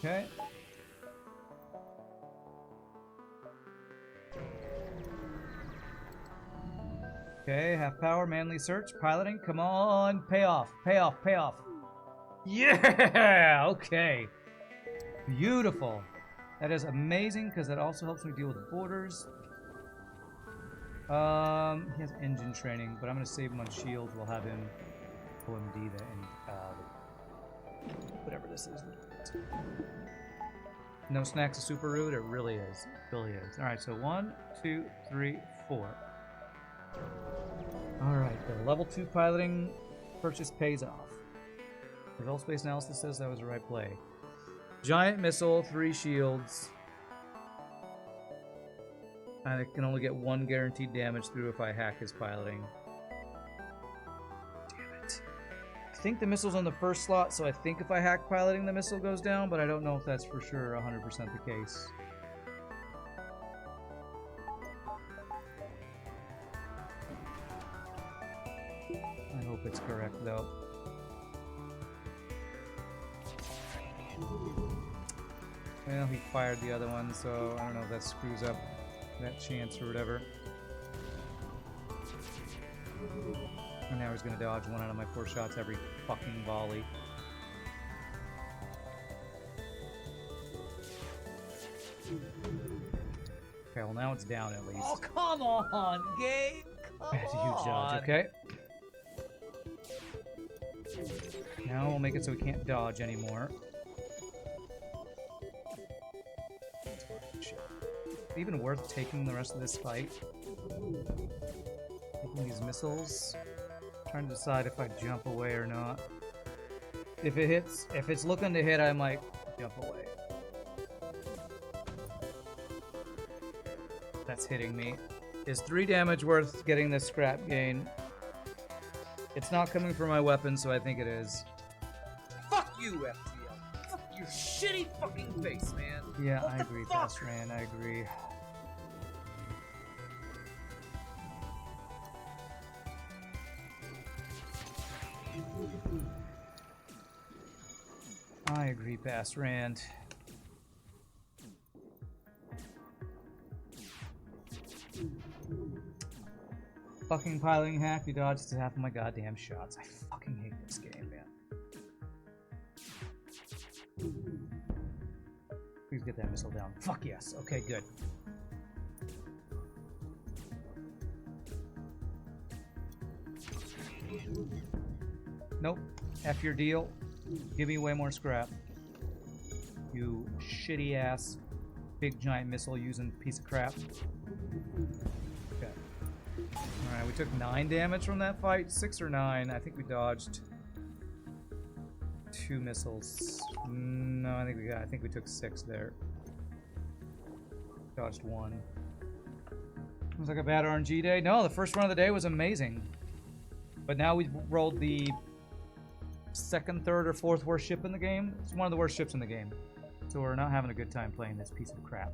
Okay. Okay, half power, manly search, piloting, come on, pay off, pay off, pay off. Yeah, okay. Beautiful. That is amazing, because that also helps me deal with borders. He has engine training, but I'm going to save him on shields. We'll have him OMD the whatever this is. No snacks is super rude. It really is. It really is. Alright, so 1, 2, 3, 4. Alright, the level 2 piloting purchase pays off. Result space analysis says that was the right play. Giant missile, 3 shields. And I can only get 1 guaranteed damage through if I hack his piloting. Damn it. I think the missile's on the first slot, so I think if I hack piloting the missile goes down, but I don't know if that's for sure 100% the case. I hope it's correct though. Well, he fired the other one, so I don't know if that screws up that chance or whatever. And now he's gonna dodge 1 out of my 4 shots every fucking volley. Okay, well now it's down at least. Oh, come on, Gabe! That's a huge dodge, okay. Now we'll make it so we can't dodge anymore. Even worth taking the rest of this fight? Taking these missiles? Trying to decide if I jump away or not. If it hits, if it's looking to hit, I might jump away. that's hitting me. Is 3 damage worth getting this scrap gain? It's not coming from my weapon, so I think it is. Fuck you, FTL. Fuck your shitty fucking face, man. Yeah, What I the agree, fuck? Fastran, I agree. I agree, Fastran. Fucking piloting hack, you dodged half of my goddamn shots. I fucking hate this game, man. Please get that missile down. Fuck yes. Okay, good. Nope. F your deal. Give me way more scrap. You shitty ass big giant missile using piece of crap. Okay. Alright, we took 9 damage from that fight. 6 or 9. I think we dodged 2 missiles. No, I think we took 6 there. Dodged 1. It was like a bad RNG day. No, the first run of the day was amazing. But now we rolled the second, third, or fourth worst ship in the game. It's one of the worst ships in the game. So we're not having a good time playing this piece of crap.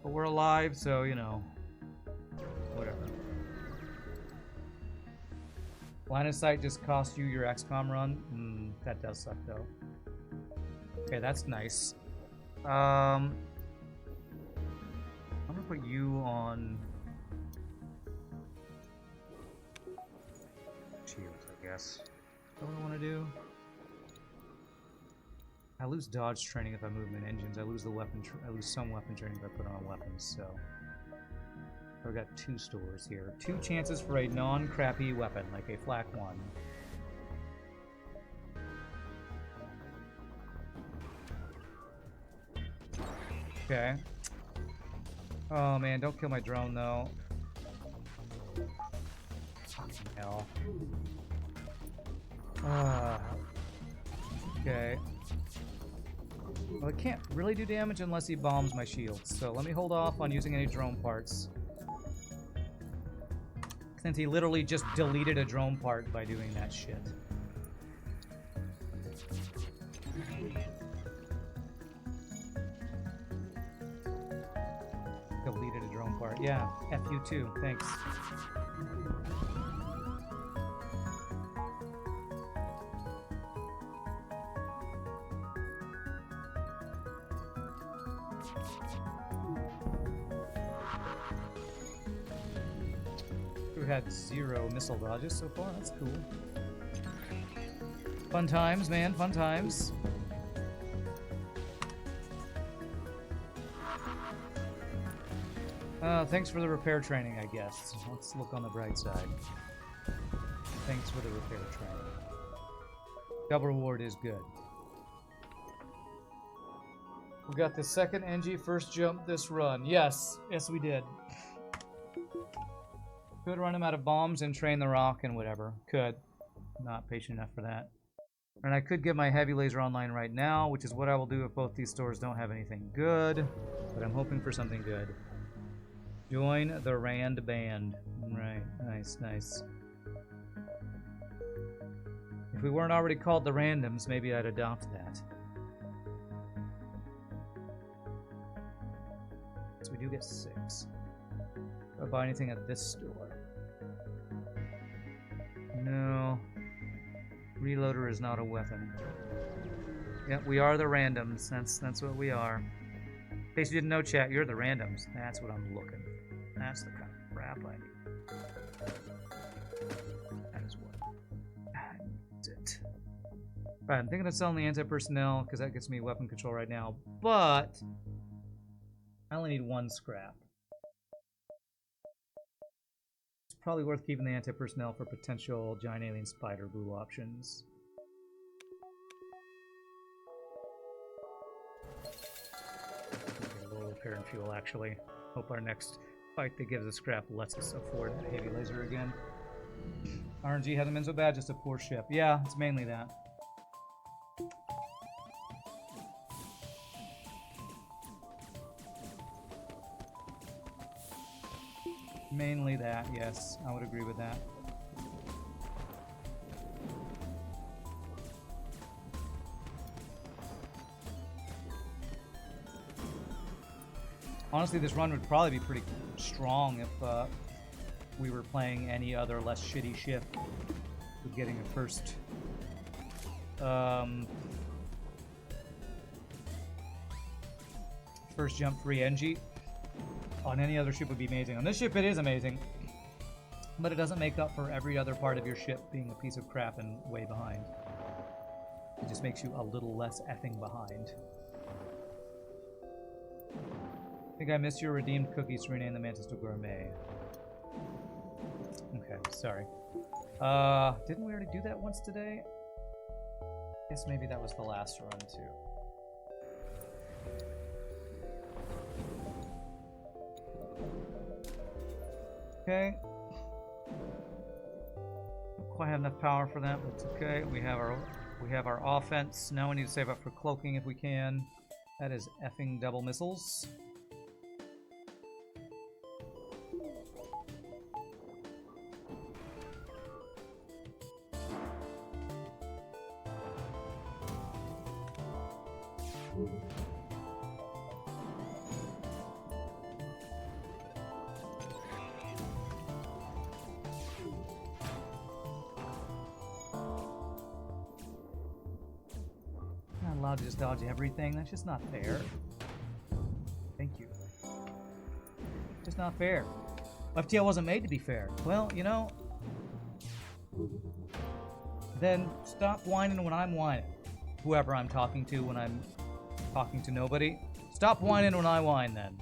But we're alive, so, you know, whatever. Line of sight just cost you your XCOM run. That does suck, though. Okay, that's nice. I'm gonna put you on shields, I guess. What do I want to do? I lose dodge training if I move in engines. I lose the weapon. I lose some weapon training if I put on weapons. So I've got 2 stores here. 2 chances for a non-crappy weapon, like a flak 1. Okay. Oh man, don't kill my drone though. Fucking hell. Okay. Well, it can't really do damage unless he bombs my shields, so let me hold off on using any drone parts. Since he literally just deleted a drone part by doing that shit. Deleted a drone part. Yeah, F you too. Thanks. We've had 0 missile dodges so far. That's cool. Fun times, man. Fun times. Thanks for the repair training, I guess. Let's look on the bright side. Thanks for the repair training. Double reward is good. We got the second Engi first jump this run. Yes. Yes, we did. Could run him out of bombs and train the rock and whatever. Could. Not patient enough for that. And I could get my heavy laser online right now, which is what I will do if both these stores don't have anything good. But I'm hoping for something good. Join the Rand band. Right. Nice, nice. If we weren't already called the Randoms, maybe I'd adopt that. So we do get 6. Do I buy anything at this store? No. Reloader is not a weapon. Yep, we are the Randoms. That's what we are. In case you didn't know, chat, you're the Randoms. That's what I'm looking for. That's the kind of crap I need. That is what I need. Alright, I'm thinking of selling the anti-personnel because that gets me weapon control right now, but I only need 1 scrap. It's probably worth keeping the anti-personnel for potential giant alien spider blue options. A little repair and fuel, actually. Hope our next fight that gives us scrap lets us afford that heavy laser again. RNG hasn't been so bad, just a poor ship. Yeah, it's mainly that. Mainly that, yes. I would agree with that. Honestly, this run would probably be pretty strong if we were playing any other less shitty ship with getting a first jump free Engi. On any other ship would be amazing. On this ship it is amazing, but it doesn't make up for every other part of your ship being a piece of crap and way behind. It just makes you a little less effing behind. I think I missed your redeemed cookies to rename the Mantis to Gourmet. Okay, sorry. Didn't we already do that once today? I guess maybe that was the last run too. Okay. Don't quite have enough power for that, but it's okay. We have our offense. Now we need to save up for cloaking if we can. That is effing double missiles. Not allowed to just dodge everything. That's just not fair. Thank you. Just not fair. FTL wasn't made to be fair. Well, you know, then stop whining when I'm whining. Whoever I'm talking to when I'm talking to nobody. Stop whining when I whine then.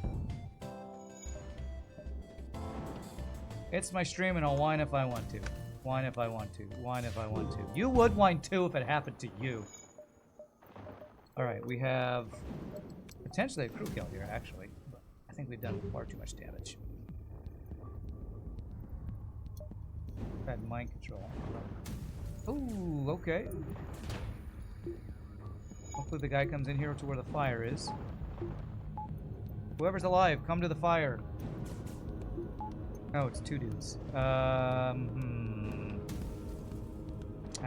It's my stream and I'll whine if I want to. Whine if I want to. Whine if I want to. You would whine too if it happened to you. Alright, we have potentially a crew kill here actually. But I think we've done far too much damage. Bad mind control. Ooh, okay. Hopefully the guy comes in here to where the fire is. Whoever's alive, come to the fire. Oh, it's two dudes. And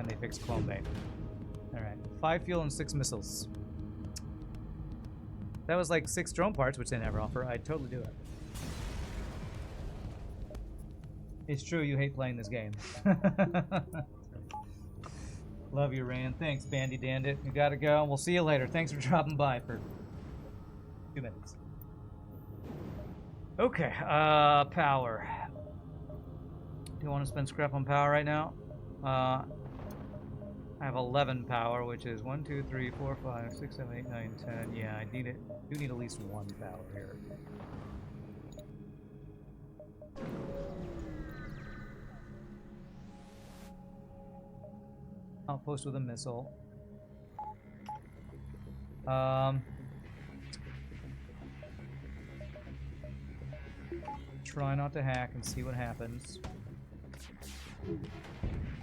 they fixed Clone Bay. Alright. 5 fuel and 6 missiles. That was like 6 drone parts, which they never offer. I'd totally do it. It's true, you hate playing this game. Love you, Rand. Thanks, Bandy Dandit. You gotta go. We'll see you later. Thanks for dropping by for 2 minutes. Okay, power. Do you want to spend scrap on power right now? I have 11 power, which is 1, 2, 3, 4, 5, 6, 7, 8, 9, 10. Yeah, I need it. Do need at least 1 power here. Outpost with a missile. Try not to hack and see what happens.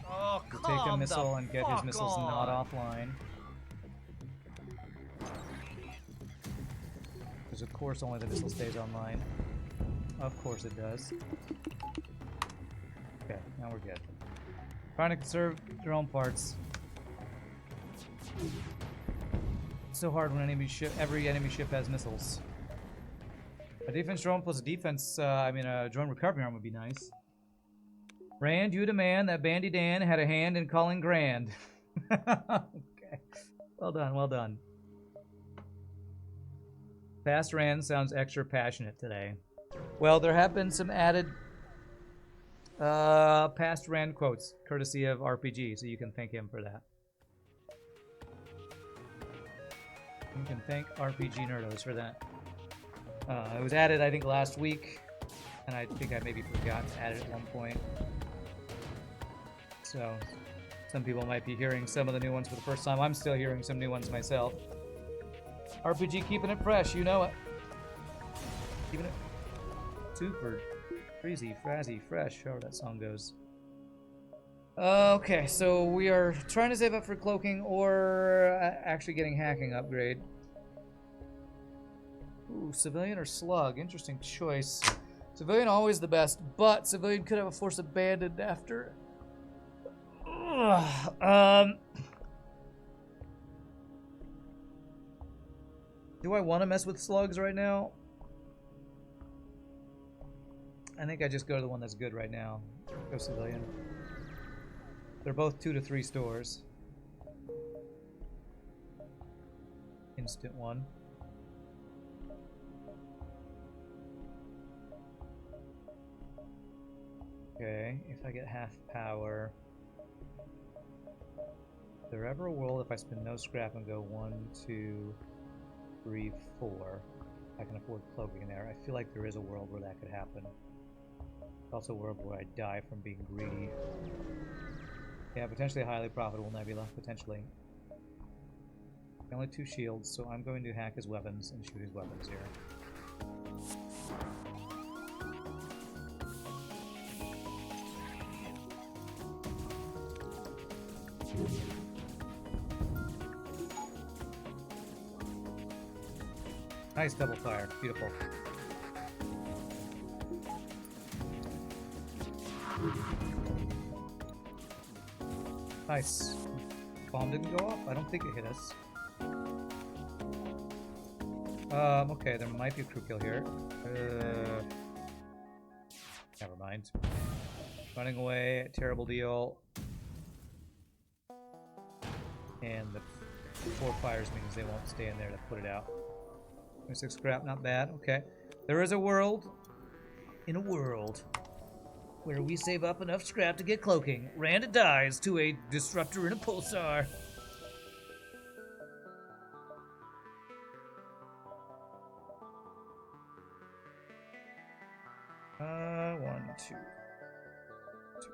Oh, we'll take a missile and get his missiles not offline. Because of course only the missile stays online. Of course it does. Okay, now we're good. Trying to conserve drone parts. It's so hard when every enemy ship has missiles. A defense drone plus a defense, a drone recovery arm would be nice. Rand, you demand that Bandy Dan had a hand in calling grand. Okay. Well done, well done. Fast Rand sounds extra passionate today. Well, there have been some added past Rand quotes, courtesy of RPG, so you can thank him for that. You can thank RPG Nerdos for that. It was added, I think, last week, and I think I maybe forgot to add it at one point. So, some people might be hearing some of the new ones for the first time. I'm still hearing some new ones myself. RPG keeping it fresh, you know it. Keeping it super crazy, frazzy, fresh, however that song goes. Okay, so we are trying to save up for cloaking or actually getting hacking upgrade. Ooh, civilian or slug? Interesting choice. Civilian always the best, but civilian could have a force abandoned after. Do I want to mess with slugs right now? I think I just go to the one that's good right now. Go civilian. They're both 2 to 3 stores. Instant one. Okay, if I get half power. Is there ever a world if I spend no scrap and go 1, 2, 3, 4, I can afford cloaking in there? I feel like there is a world where that could happen. Also a world where I die from being greedy. Yeah, potentially a highly profitable nebula, potentially. Only 2 shields, so I'm going to hack his weapons and shoot his weapons here. Nice double fire. Beautiful. Nice. Bomb didn't go off? I don't think it hit us. Okay, there might be a crew kill here. Never mind. Running away, terrible deal. And the 4 fires means they won't stay in there to put it out. 26 scrap, not bad. Okay. There is a world. In a world where we save up enough scrap to get cloaking. Randa dies to a disruptor in a pulsar. One, two, 3.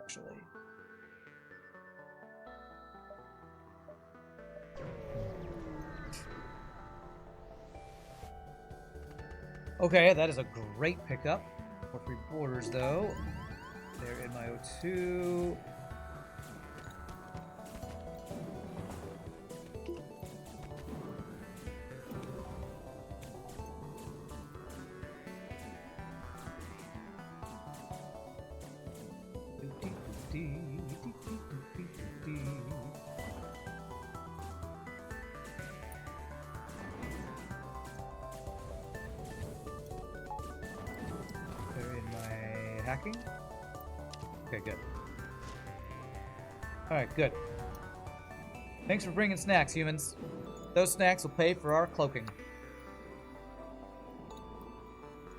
Actually. Okay, that is a great pickup. For 3 borders, though. They're in my O2. Hacking? Okay, good. Alright, good. Thanks for bringing snacks, humans. Those snacks will pay for our cloaking.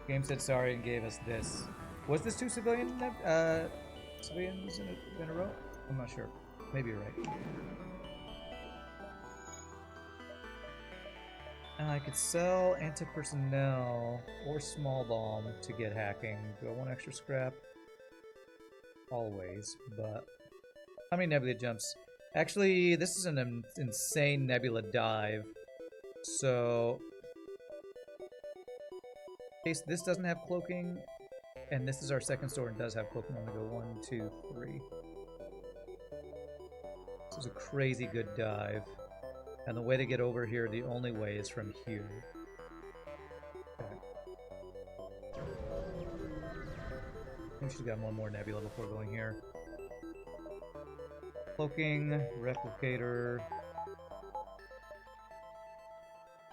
Game said sorry and gave us this. Was this 2 civilians in a row? I'm not sure. Maybe you're right. And I could sell anti-personnel or small bomb to get hacking. Do I want extra scrap? Always, but how many nebula jumps? Actually, this is an insane nebula dive. So, in case this doesn't have cloaking, and this is our second store and does have cloaking, I'm gonna go 1, 2, 3. This is a crazy good dive. And the way to get over here, the only way is from here. Okay. I think she's got one more nebula before going here. Cloaking, replicator.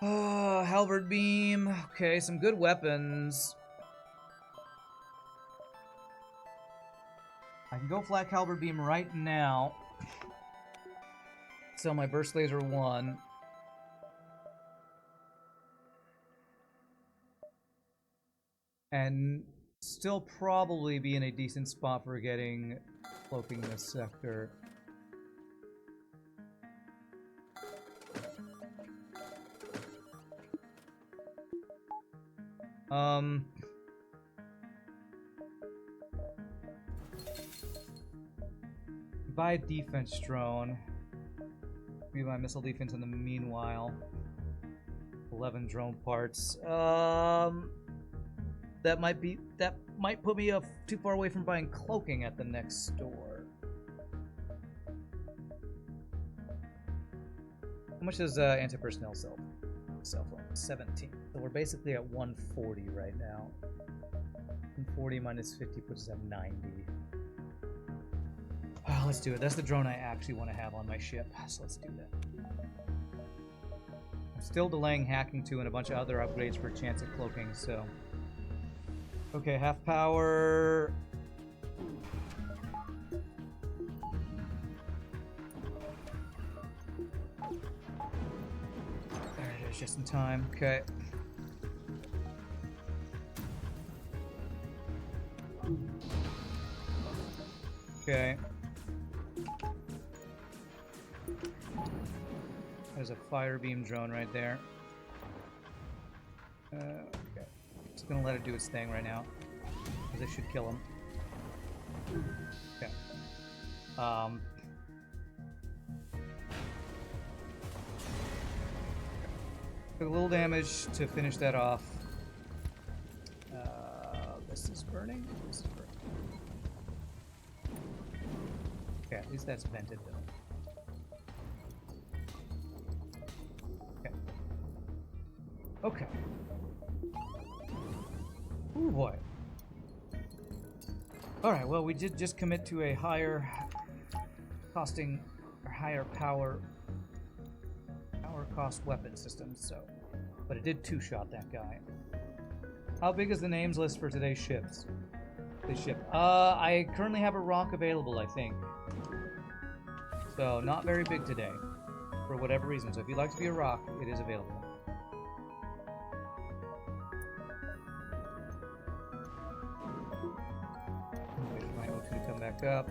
Halberd beam. Okay, some good weapons. I can go flak halberd beam right now. Sell my burst laser 1. And still probably be in a decent spot for getting cloaking this sector. Buy a defense drone. Be my missile defense in the meanwhile. 11 drone parts. That might put me too far away from buying cloaking at the next store. How much does anti-personnel sell? Cell phone 17. So we're basically at 140 right now. 140 minus 50 puts us at 90. Let's do it. That's the drone I actually want to have on my ship, so let's do that. I'm still delaying hacking 2 and a bunch of other upgrades for a chance at cloaking, so... Okay, half power... There it is, just in time. Okay. Okay. There's a fire beam drone right there. Okay. Just gonna let it do its thing right now. Because it should kill him. Okay. Took a little damage to finish that off. This is burning. This is burning. Okay, at least that's vented though. Okay. Ooh boy. Alright, well we did just commit to a higher costing or higher power cost weapon system, so but it did two-shot that guy. How big is the names list for today's ships? I currently have a rock available, I think. So not very big today. For whatever reason. So if you'd like to be a rock, it is available. Wait for my O2 to come back up.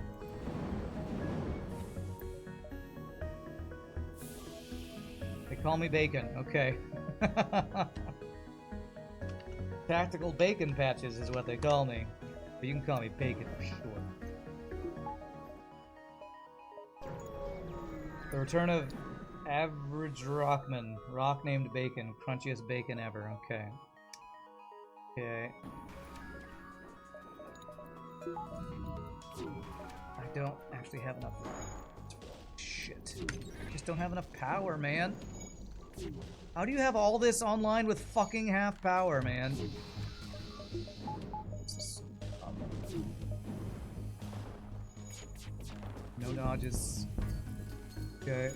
They call me Bacon, okay. Tactical Bacon Patches is what they call me. But you can call me Bacon for sure. The return of Average Rockman. Rock named Bacon. Crunchiest bacon ever. Okay. Okay. I don't actually have enough. Shit. I just don't have enough power, man. How do you have all this online with fucking half power, man? No dodges. Okay.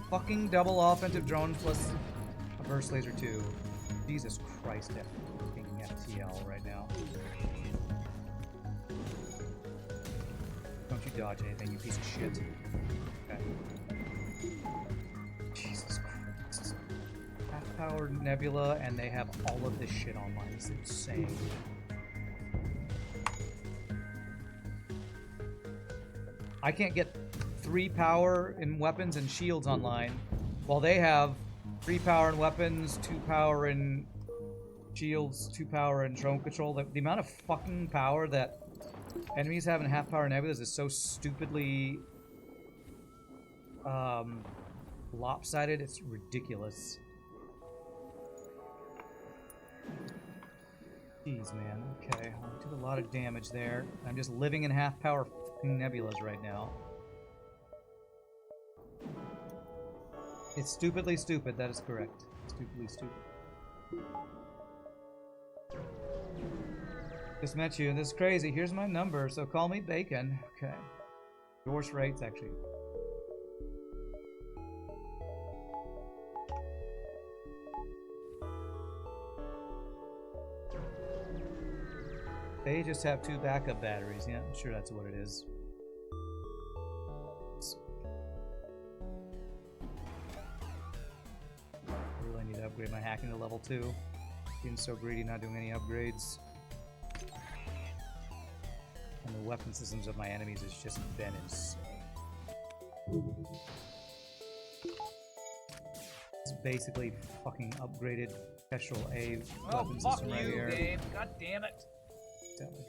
Fucking double offensive drone plus a burst laser 2. Jesus Christ, that fucking FTL right now. Don't you dodge anything, you piece of shit. Okay. Jesus Christ. Half-powered nebula, and they have all of this shit online. It's insane. I can't get 3 power in weapons and shields online, while they have 3 power in weapons, 2 power in shields, 2 power in drone control. The amount of fucking power that enemies have in half-power nebulas is so stupidly lopsided, it's ridiculous. Jeez, man. Okay, I took a lot of damage there. I'm just living in half-power fucking nebulas right now. It's stupidly stupid, that is correct. Stupidly stupid. Just met you, and this is crazy. Here's my number, so call me Bacon. Okay. Divorce rates, actually. They just have 2 backup batteries. Yeah, I'm sure that's what it is. I really need to upgrade my hacking to level 2. Being so greedy, not doing any upgrades. And the weapon systems of my enemies has just been insane. It's basically fucking upgraded Petrol A weapon system right here. Game. God damn it.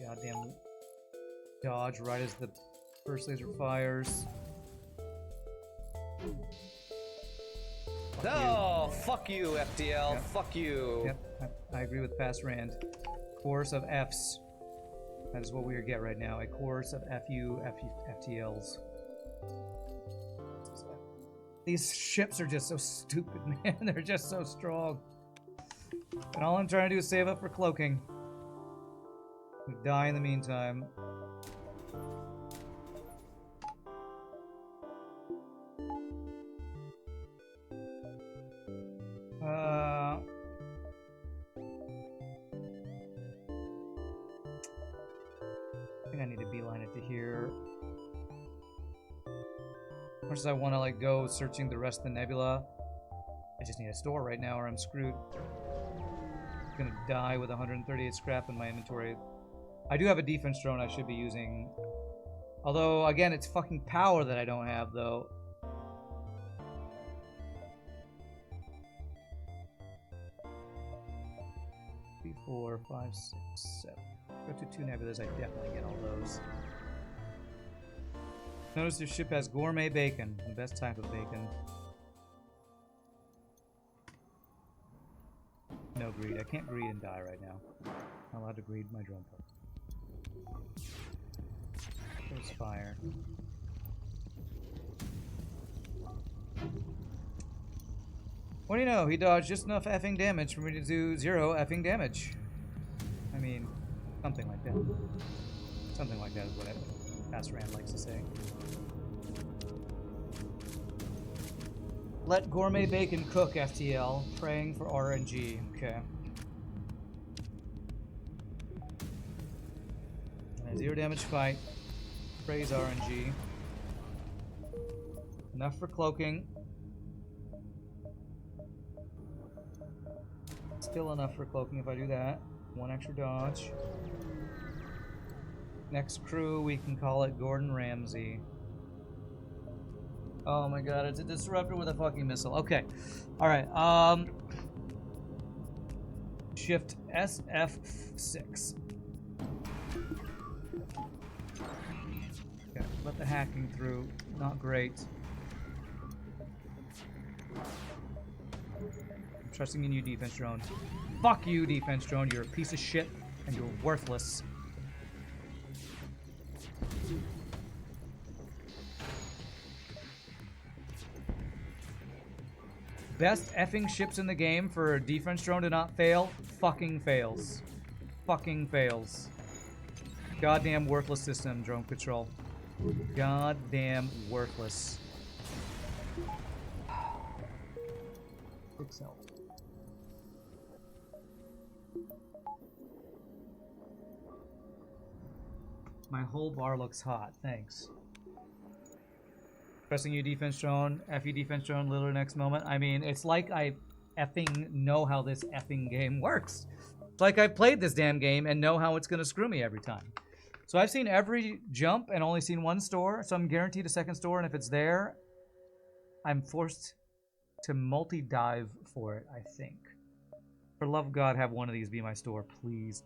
Goddamn dodge right as the first laser fires. Fuck you, FTL. Yep. Fuck you. Yep, I agree with Past Rand. Chorus of Fs. That is what we get right now. A chorus of FTLs. These ships are just so stupid, man. They're just so strong. And all I'm trying to do is save up for cloaking. We die in the meantime. I think I need to beeline it to here. As much as I want to like go searching the rest of the nebula, I just need a store right now or I'm screwed. I'm gonna die with 138 scrap in my inventory. I do have a defense drone I should be using. Although, again, it's fucking power that I don't have, though. Three, 4, 5, 6, 7. Go to 2 nebulas, I definitely get all those. Notice your ship has gourmet bacon, the best type of bacon. No greed. I can't greed and die right now. I'm allowed to greed my drone part. There's fire. What do you know? He dodged just enough effing damage for me to do 0 effing damage. I mean, something like that. Something like that is what Pastor Rand likes to say. Let gourmet bacon cook, FTL. Praying for RNG. Okay. And a 0 damage fight. Praise RNG. Enough for cloaking. Still enough for cloaking if I do that. 1 extra dodge. Next crew, we can call it Gordon Ramsay. Oh my god, it's a disruptor with a fucking missile. Okay. Alright, Shift SF6. Okay, let the hacking through. Not great. I'm trusting in you, defense drone. Fuck you, defense drone. You're a piece of shit, and you're worthless. Best effing ships in the game for a defense drone to not fail, fucking fails. Fucking fails. Goddamn worthless system, drone control. Goddamn worthless. 6 health. My whole bar looks hot, thanks. Pressing you, defense drone. F you, defense drone, literally next moment. I mean, it's like I effing know how this effing game works. It's like I've played this damn game and know how it's going to screw me every time. So I've seen every jump and only seen 1 store, so I'm guaranteed a second store, and if it's there, I'm forced to multi-dive for it, I think. For love of God, have one of these be my store, please.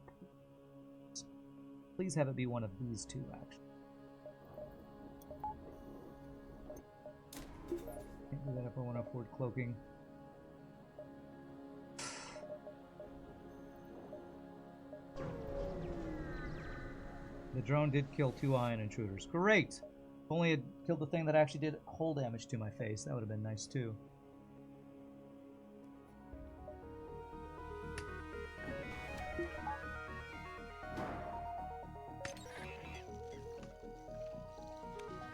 Please have it be one of these 2, actually. Can't do that if I want to afford cloaking. The drone did kill 2 ion intruders. Great! If only it killed the thing that actually did hull damage to my face. That would have been nice too.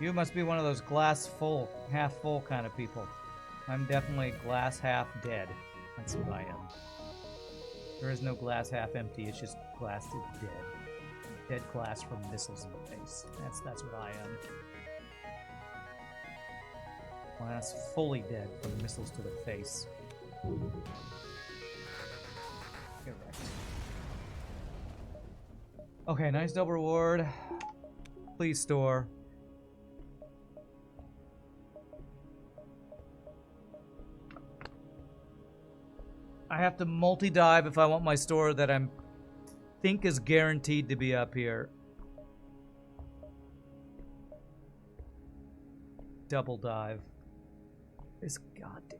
You must be one of those glass full, half full kind of people. I'm definitely glass half dead. That's what I am. There is no glass half empty, it's just glass is dead. Dead glass from missiles in the face. That's what I am. Glass fully dead from missiles to the face. Get wrecked. Okay, nice double reward. Please store. I have to multi-dive if I want my store that I think is guaranteed to be up here. Double dive. This goddamn...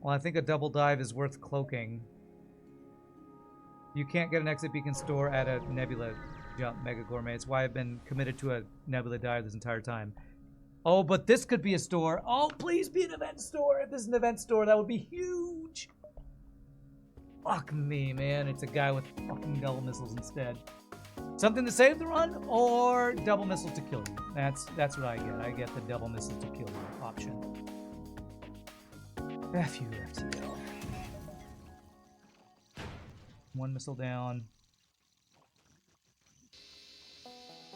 Well, I think a double dive is worth cloaking. You can't get an exit beacon store at a nebula Jump, Mega Gourmet. It's why I've been committed to a Nebula dive this entire time. Oh, but this could be a store. Oh, please be an event store. If this is an event store, that would be huge. Fuck me, man. It's a guy with fucking double missiles instead. Something to save the run or double missile to kill you. That's what I get. I get the double missile to kill you option. F you, FTL. One missile down.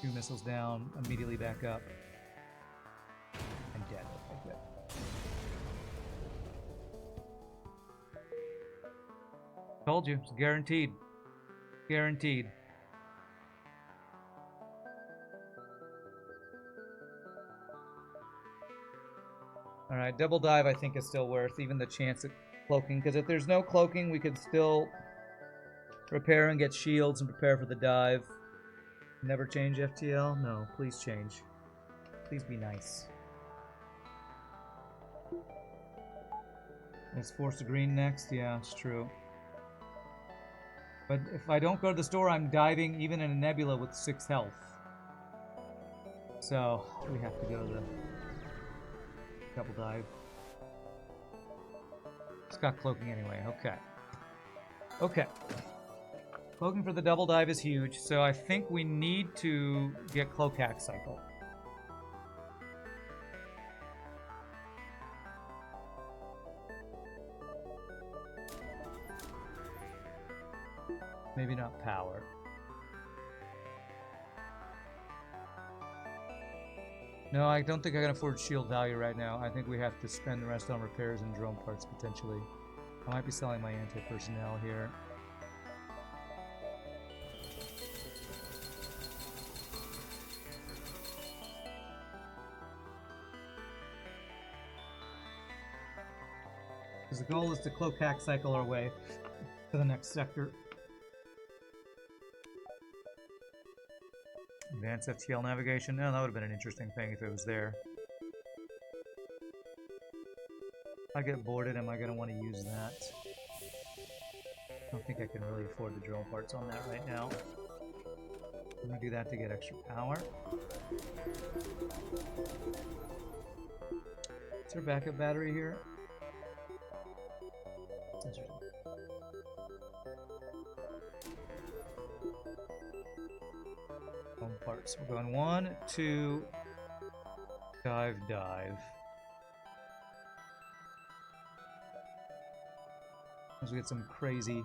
2 missiles down. Immediately back up. And dead. Okay, good. Told you. It's guaranteed. Guaranteed. Alright, double dive I think is still worth even the chance at cloaking, because if there's no cloaking, we could still repair and get shields and prepare for the dive. Never change FTL? No, please change. Please be nice. Let's force the green next? Yeah, it's true. But if I don't go to the store, I'm diving even in a nebula with 6 health. So, we have to go to the double dive. It's got cloaking anyway, okay. Okay. Cloaking for the double dive is huge, so I think we need to get cloak hack cycle. Maybe not power. No, I don't think I can afford shield value right now. I think we have to spend the rest on repairs and drone parts, potentially. I might be selling my anti-personnel here. Because the goal is to cloak hack cycle our way to the next sector. Advanced FTL navigation? No, that would have been an interesting thing if it was there. If I get boarded, am I going to want to use that? I don't think I can really afford the drone parts on that right now. I'm going to do that to get extra power. Is there a backup battery here? Home parts. We're going 1, 2, dive, dive. As we get some crazy,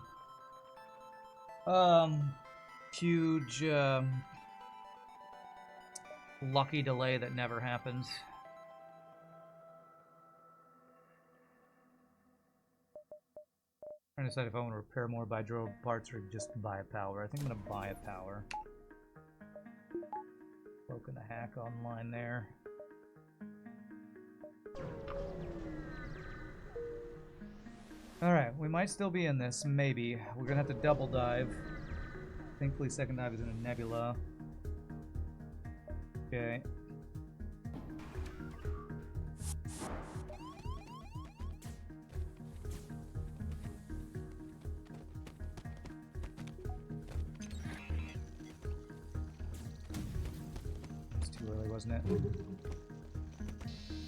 huge, lucky delay that never happens. I'm trying to decide if I want to repair more by drone parts or just buy a power. I think I'm going to buy a power. Poking a hack online there. Alright, we might still be in this, maybe. We're gonna have to double dive. Thankfully, second dive is in a nebula. Okay. It's too early, wasn't it?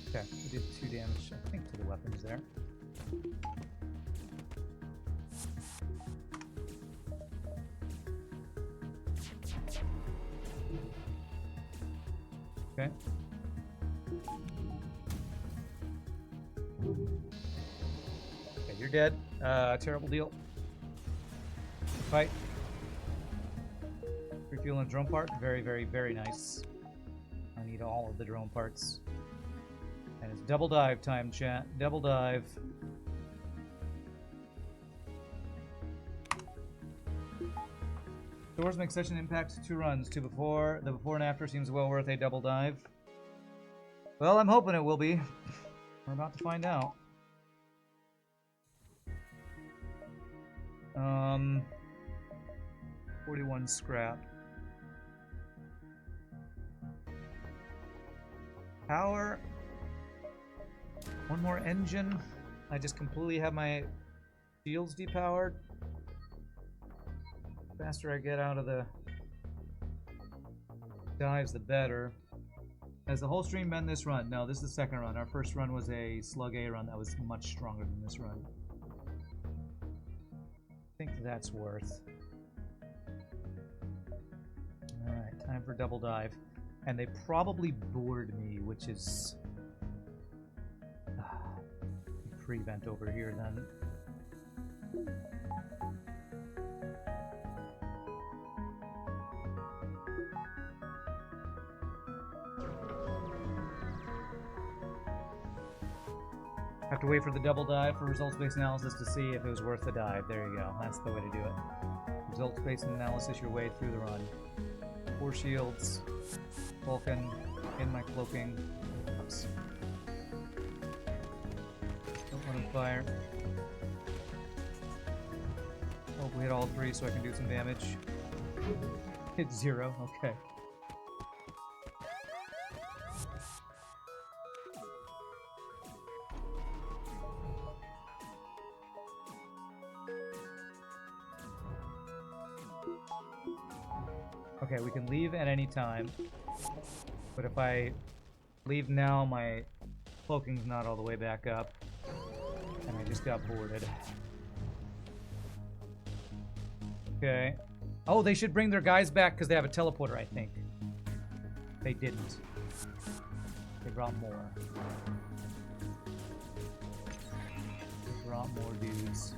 Okay, we did 2 damage, I think, to the weapons there. Okay. Okay, you're dead. Terrible deal. Fight. Refueling a drone part. Very, very, very nice. I need all of the drone parts. And it's double dive time, chat. Double dive. Doors make such an impact to 2 runs. The before and after seems well worth a double dive. Well, I'm hoping it will be. We're about to find out. 41 scrap. Power. 1 more engine. I just completely have my shields depowered. The faster I get out of the dives, the better. Has the whole stream been this run? No, this is the second run. Our first run was a Slug A run that was much stronger than this run. I think that's worth. Alright, time for double dive. And they probably bored me, which is... prevent over here then. Have to wait for the double dive for results-based analysis to see if it was worth the dive. There you go. That's the way to do it. Results-based analysis your way through the run. 4 shields. Vulcan. In my cloaking. Oops. Don't want to fire. Hope we hit all 3 so I can do some damage. Hit 0. Okay. Okay, we can leave at any time, but if I leave now, my cloaking's not all the way back up, and I just got boarded. Okay. Oh, they should bring their guys back because they have a teleporter, I think. They didn't. They brought more. They brought more dudes.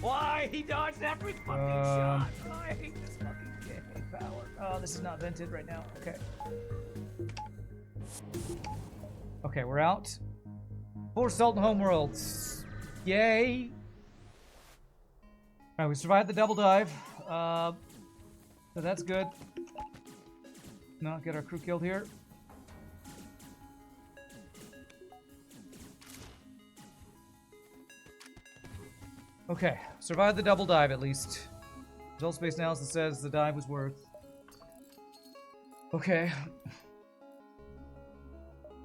Why? He dodged every fucking shot. I hate this fucking game. Power. Oh, this is not vented right now. Okay. Okay, we're out. 4 Sultan homeworlds. Yay! Alright, we survived the double dive. So that's good. Not get our crew killed here. Okay, survived the double dive at least. Results-based analysis says the dive was worth. Okay.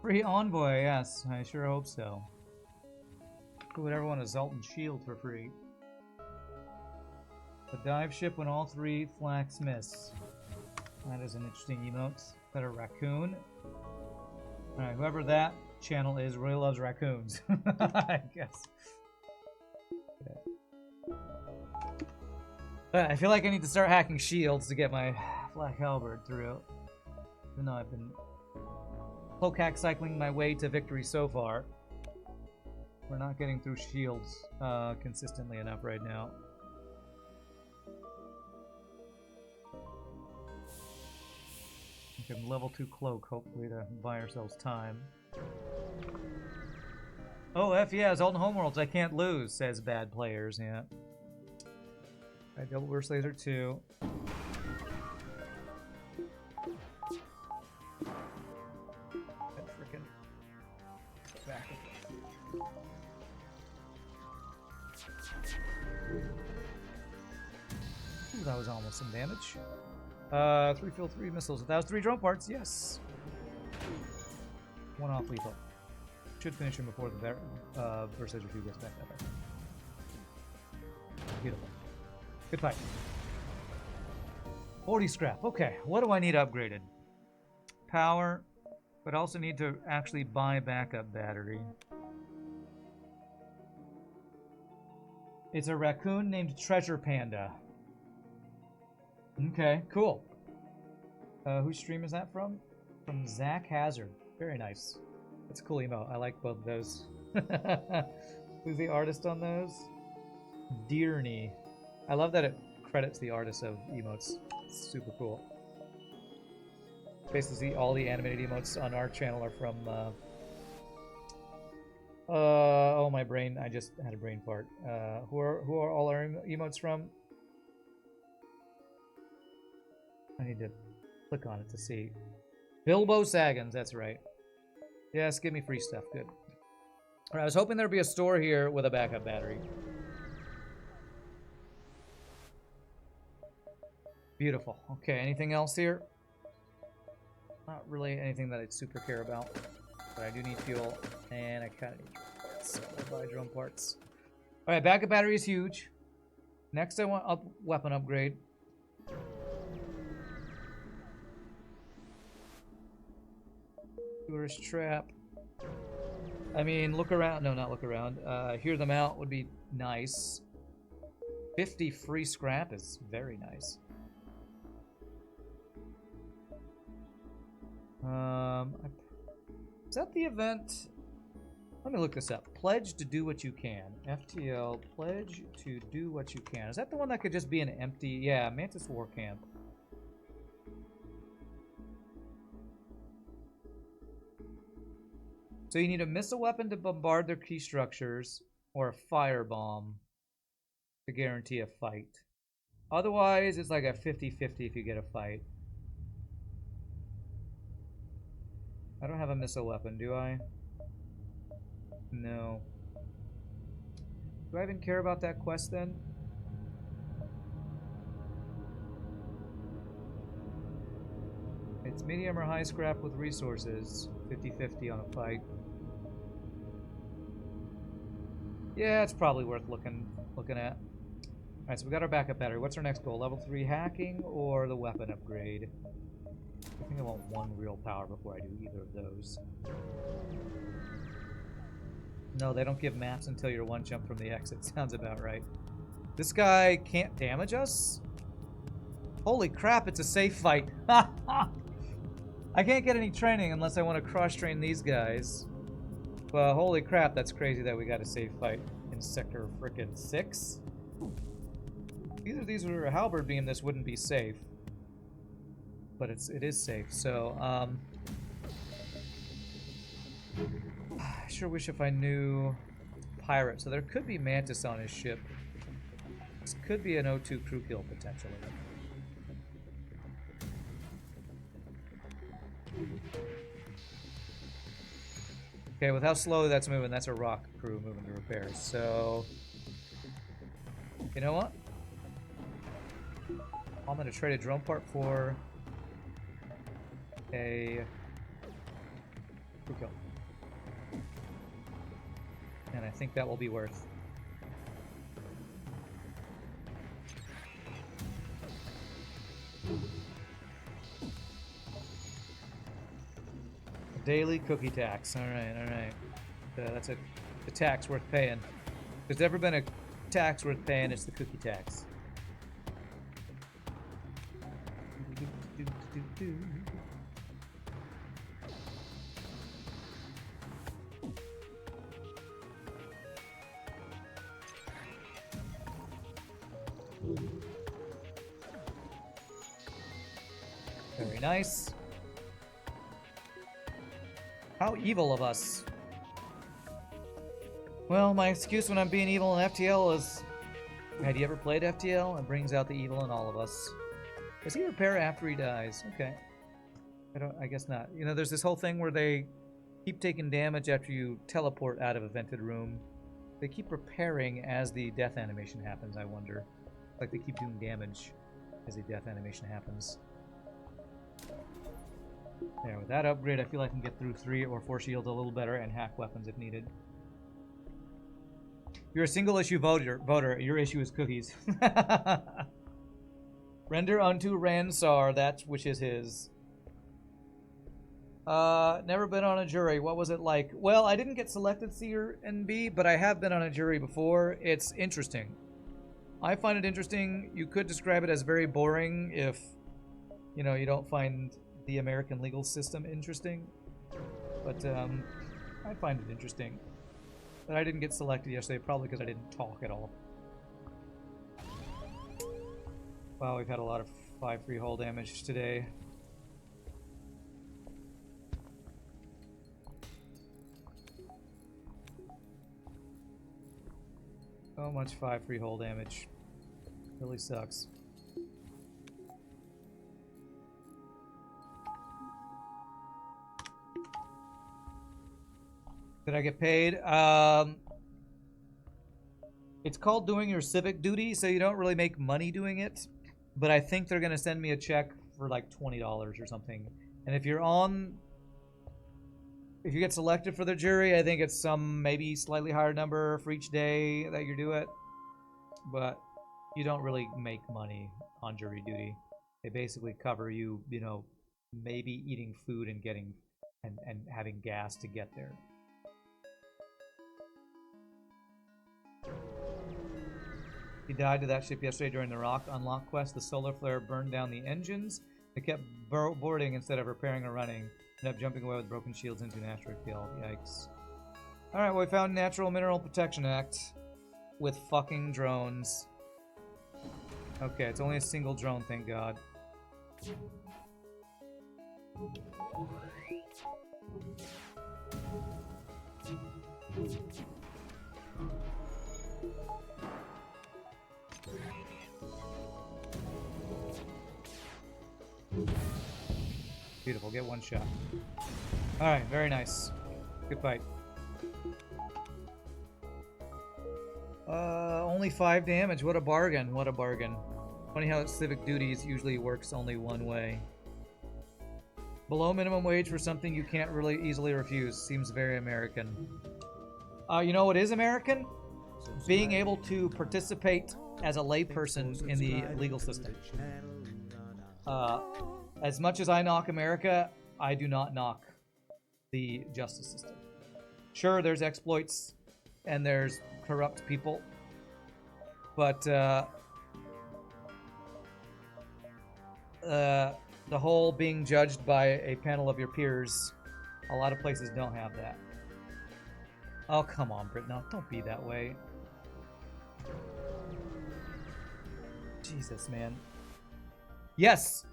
Free envoy, yes, I sure hope so. Who would ever want a Zoltan shield for free? The dive ship when all 3 flax miss. That is an interesting emote. Is that a raccoon? Alright, whoever that channel is really loves raccoons. I guess. I feel like I need to start hacking shields to get my Black Halberd through. Even though I've been cloak hack cycling my way to victory so far. We're not getting through shields consistently enough right now. We can level 2 cloak, hopefully, to buy ourselves time. Oh, F yeah, Zoltan Homeworlds, I can't lose, says bad players, yeah. Alright, double burst laser 2. That frickin' back. Ooh, that was almost some damage. 3 fill 3 missiles. That was 3 drone parts, yes. 1 off lethal. Should finish him before the burst laser 2 gets back up. Beautiful. Good fight. 40 scrap. Okay, what do I need upgraded? Power, but I also need to actually buy backup battery. It's a raccoon named Treasure Panda. Okay, cool. Whose stream is that from? From Zach Hazard. Very nice. That's a cool emote. I like both of those. Who's the artist on those? Dearney. I love that it credits the artist of emotes. It's super cool. Basically, all the animated emotes on our channel are from, oh, my brain. I just had a brain fart. Who are all our emotes from? I need to click on it to see. Bilbo Saggins, that's right. Yes, give me free stuff. Good. Alright, I was hoping there'd be a store here with a backup battery. Beautiful. Okay, anything else here? Not really anything that I super care about. But I do need fuel, and I kind of need drone parts, so I'll buy drone parts. Alright, backup battery is huge. Next I want weapon upgrade. Tourist trap. I mean, look around. No, not look around. Hear them out would be nice. 50 free scrap is very nice. Is that the event? Let me look this up. Pledge to do what you can. FTL, pledge to do what you can. Is that the one that could just be an empty? Yeah, Mantis War Camp. So you need a missile weapon to bombard their key structures, or a firebomb to guarantee a fight. Otherwise, it's like a 50-50 if you get a fight. I don't have a missile weapon, do I? No. Do I even care about that quest then? It's medium or high scrap with resources. 50-50 on a fight. Yeah, it's probably worth looking at. Alright, so we got our backup battery. What's our next goal? Level 3 hacking or the weapon upgrade? I think I want one real power before I do either of those. No, they don't give maps until you're one jump from the exit. Sounds about right. This guy can't damage us? Holy crap, it's a safe fight. I can't get any training unless I want to cross-train these guys. Well, holy crap, that's crazy that we got a safe fight in Sector frickin' 6. Either these were a halberd beam, this wouldn't be safe. But it is safe, so, I sure wish if I knew pirate. So there could be Mantis on his ship. This could be an O2 crew kill, potentially. Okay, with how slow that's moving, that's a rock crew moving to repairs. So, you know what? I'm going to trade a drone part for a crew kill. And I think that will be worth. Daily cookie tax. Alright, alright. That's a tax worth paying. If there's ever been a tax worth paying, it's the cookie tax. Very nice. How evil of us. Well, my excuse when I'm being evil in FTL is... Had you ever played FTL? It brings out the evil in all of us. Does he repair after he dies? Okay. I guess not. You know, there's this whole thing where they keep taking damage after you teleport out of a vented room. They keep repairing as the death animation happens, I wonder. Like they keep doing damage as the death animation happens. There, with that upgrade, I feel I can get through 3 or 4 shields a little better and hack weapons if needed. You're a single-issue voter. Your issue is cookies. Render unto Ransar that which is his. Never been on a jury. What was it like? Well, I didn't get selected C or NB, but I have been on a jury before. It's interesting. I find it interesting. You could describe it as very boring if, you know, you don't find the American legal system interesting, but I find it interesting. But I didn't get selected yesterday, probably because I didn't talk at all. Wow, we've had a lot of 5-3 hull damage today. So much 5-3 hull damage. Really sucks. Did I get paid? It's called doing your civic duty, so you don't really make money doing it. But I think they're going to send me a check for like $20 or something And if you get selected for the jury, I think it's some maybe slightly higher number for each day that you do it. But you don't really make money on jury duty. They basically cover you, you know, maybe eating food and getting and having gas to get there. He died to that ship yesterday during the rock unlock quest. The solar flare burned down the engines. They kept boarding instead of repairing or running. Ended up jumping away with broken shields into an asteroid field. Yikes. Alright, well, we found Natural Mineral Protection Act with fucking drones. Okay, it's only a single drone, thank God. Beautiful, get one shot. Alright, very nice. Good fight. Only 5 damage. What a bargain. What a bargain. Funny how civic duties usually works only one way. Below minimum wage for something you can't really easily refuse. Seems very American. You know what is American? Being able to participate as a layperson in the legal system. As much as I knock America, I do not knock the justice system. Sure, there's exploits and there's corrupt people, but the whole being judged by a panel of your peers, a lot of places don't have that. Oh, come on, Brit, no, don't be that way. Jesus, man. Yes,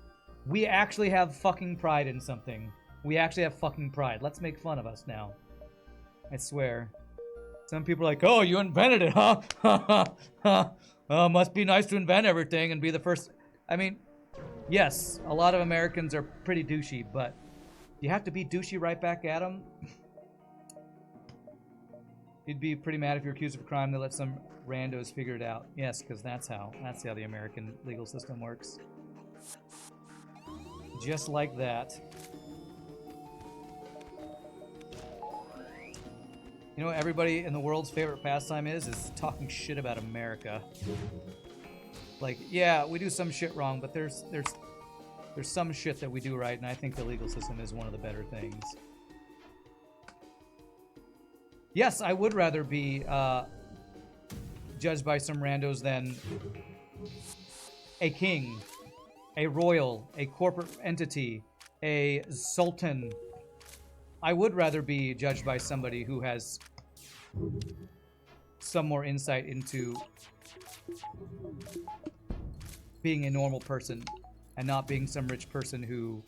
we actually have fucking pride in something. We actually have fucking pride. Let's make fun of us now. I swear. Some people are like, oh, you invented it, huh? Must be nice to invent everything and be the first. I mean, yes, a lot of Americans are pretty douchey, but you have to be douchey right back at them. You'd be pretty mad if you're accused of a crime that let some randos figure it out. Yes, because that's how the American legal system works. Just like that. You know what everybody in the world's favorite pastime is talking shit about America. Like, yeah, we do some shit wrong, but there's some shit that we do right, and I think the legal system is one of the better things. Yes, I would rather be judged by some randos than a king, a royal, a corporate entity, a sultan. I would rather be judged by somebody who has some more insight into being a normal person and not being some rich person who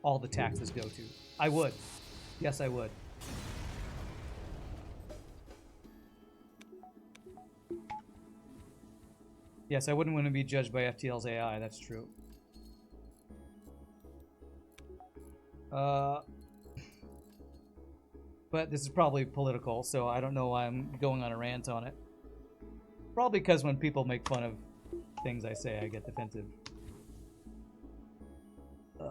all the taxes go to. I would. Yes, I would. Yes, I wouldn't want to be judged by FTL's AI, that's true. But this is probably political, so I don't know why I'm going on a rant on it. Probably because when people make fun of things I say, I get defensive. I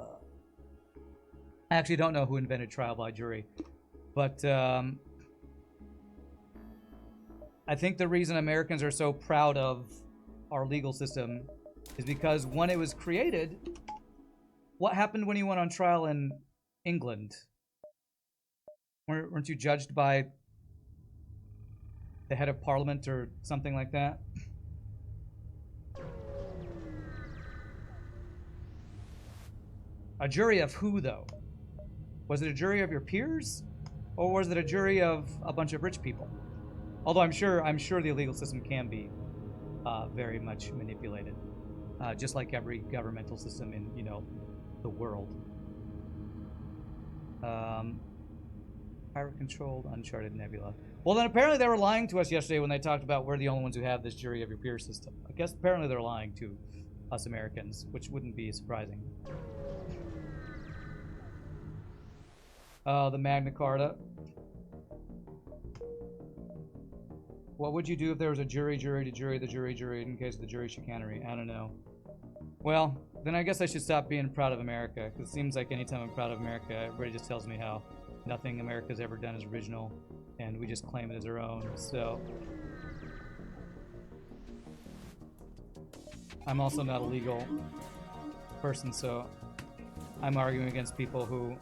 actually don't know who invented trial by jury, but I think the reason Americans are so proud of our legal system is because when it was created, what happened when you went on trial in England? Weren't you judged by the head of parliament or something like that? A jury of who, though? Was it a jury of your peers? Or was it a jury of a bunch of rich people? Although I'm sure the legal system can be very much manipulated. Just like every governmental system in, you know, the world. Pirate-controlled uncharted nebula. Well, then apparently they were lying to us yesterday when they talked about we're the only ones who have this jury of your peers system. I guess apparently they're lying to us Americans, which wouldn't be surprising. The Magna Carta. What would you do if there was a jury to jury the jury in case of the jury chicanery? I don't know. Well, then I guess I should stop being proud of America, because it seems like anytime I'm proud of America, everybody just tells me how nothing America's ever done is original, and we just claim it as our own. So I'm also not a legal person, so I'm arguing against people who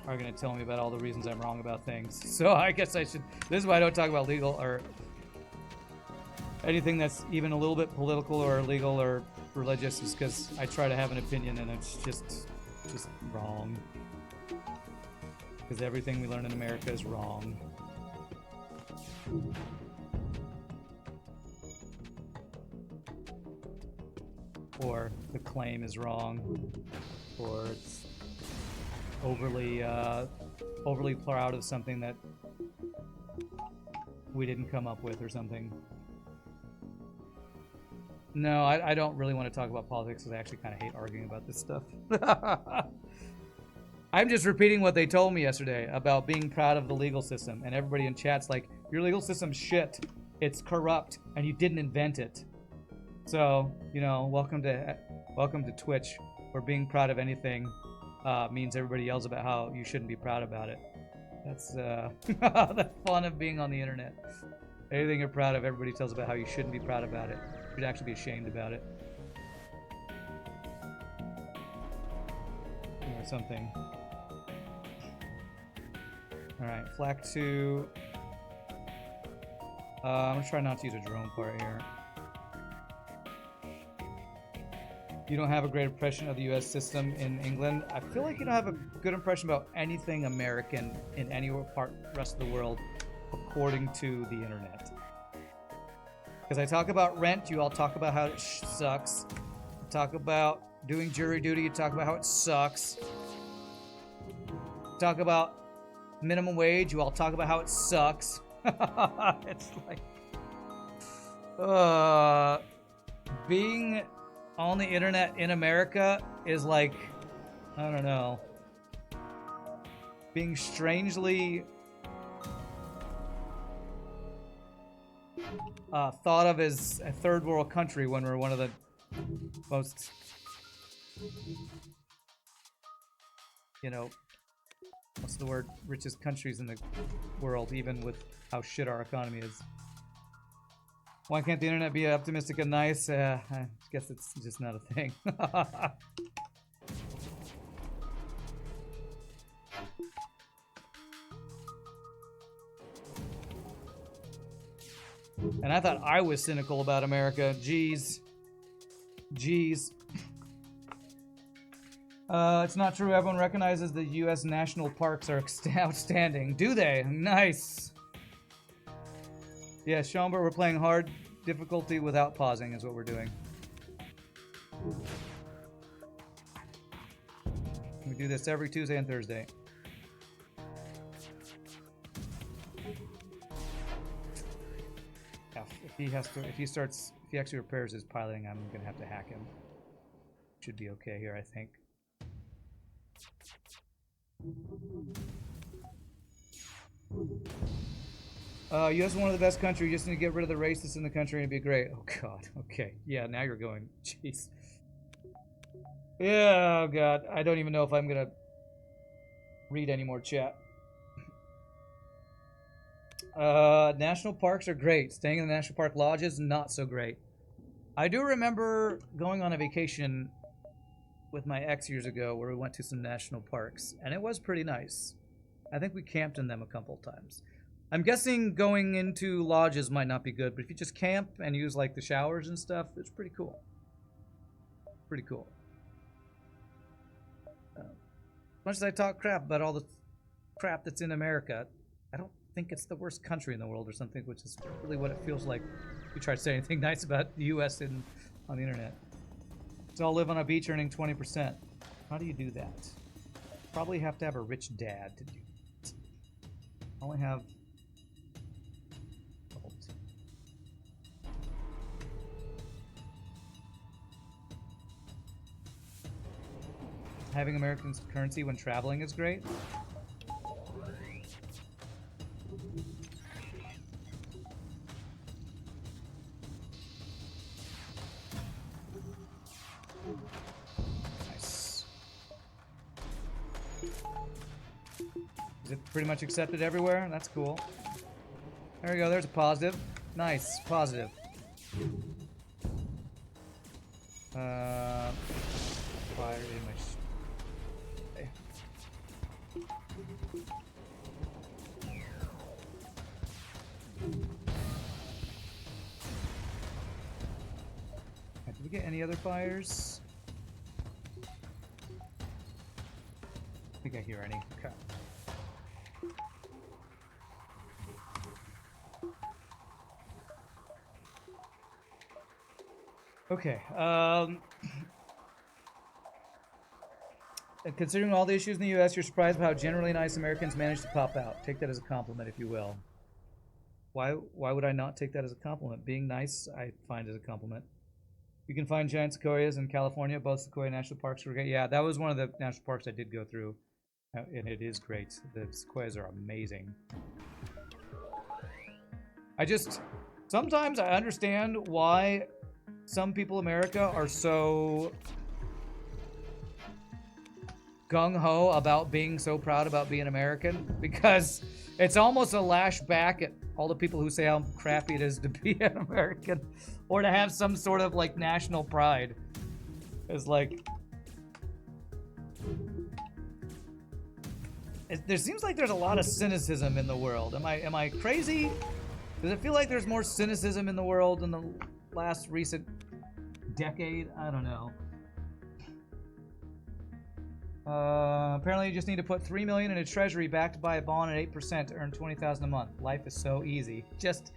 are going to tell me about all the reasons I'm wrong about things. So I guess I should... This is why I don't talk about legal or anything that's even a little bit political or legal or religious, is because I try to have an opinion and it's just wrong. Because everything we learn in America is wrong. Or the claim is wrong. Or it's overly proud of something that we didn't come up with or something. No, I don't really want to talk about politics because I actually kind of hate arguing about this stuff. I'm just repeating what they told me yesterday about being proud of the legal system, and everybody in chat's like, your legal system's shit, it's corrupt, and you didn't invent it. So, you know, welcome to Twitch, where being proud of anything means everybody yells about how you shouldn't be proud about it. That's the fun of being on the internet. Anything you're proud of, everybody tells about how you shouldn't be proud about it. You should actually be ashamed about it. Or something. Alright, Flak 2. I'm gonna try not to use a drone part here. You don't have a great impression of the US system in England. I feel like you don't have a good impression about anything American in any rest of the world, according to the internet. Because I talk about rent, you all talk about how it sucks. I talk about doing jury duty, you talk about how it sucks. Talk about minimum wage, you all talk about how it sucks. It's like... being on the internet in America is like, I don't know, being strangely thought of as a third world country when we're one of the most, you know, what's the word, richest countries in the world, even with how shit our economy is. Why can't the internet be optimistic and nice? I guess it's just not a thing. And I thought I was cynical about America. Jeez. Jeez. It's not true. Everyone recognizes the U.S. national parks are outstanding. Do they? Nice. Yeah, Schomburg, we're playing hard difficulty without pausing is what we're doing. We do this every Tuesday and Thursday. Yeah, if he actually repairs his piloting, I'm gonna have to hack him. Should be okay here, I think. US is one of the best countries. You just need to get rid of the racists in the country and it'd be great. Oh god. Okay. Yeah, now you're going. Jeez. Yeah, oh god. I don't even know if I'm gonna read any more chat. National parks are great. Staying in the national park lodges, not so great. I do remember going on a vacation with my ex years ago where we went to some national parks, and it was pretty nice. I think we camped in them a couple times. I'm guessing going into lodges might not be good, but if you just camp and use like the showers and stuff, it's pretty cool. Pretty cool. As much as I talk crap about all the crap that's in America, I don't think it's the worst country in the world or something, which is really what it feels like if you try to say anything nice about the US on the internet. So I'll live on a beach earning 20%. How do you do that? Probably have to have a rich dad to do it. I only have... Having American currency when traveling is great. Is it pretty much accepted everywhere? That's cool. There we go, there's a positive. Nice, positive. Fire in my... Okay. Did we get any other fires? I think I hear any. Okay. Okay. Considering all the issues in the U.S., you're surprised by how generally nice Americans manage to pop out. Take that as a compliment, if you will. Why would I not take that as a compliment? Being nice, I find as a compliment. You can find giant sequoias in California. Both Sequoia National Parks are great. Yeah, that was one of the national parks I did go through, and it is great. The sequoias are amazing. Sometimes I understand why some people in America are so gung-ho about being so proud about being American, because it's almost a lash back at all the people who say how crappy it is to be an American, or to have some sort of like national pride. It's like, there seems like there's a lot of cynicism in the world. Am I crazy? Does it feel like there's more cynicism in the world in the last recent decade? I don't know. Apparently you just need to put $3 million in a treasury backed by a bond at 8% to earn $20,000 a month. Life is so easy. Just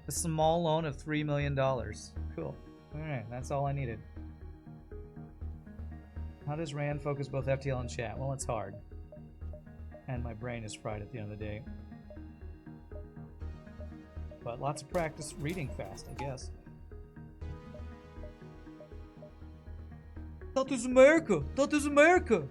a small loan of $3 million. Cool. Alright, that's all I needed. How does Rand focus both FTL and chat? Well, it's hard. And my brain is fried at the end of the day. But lots of practice reading fast, I guess. That is America! That is America!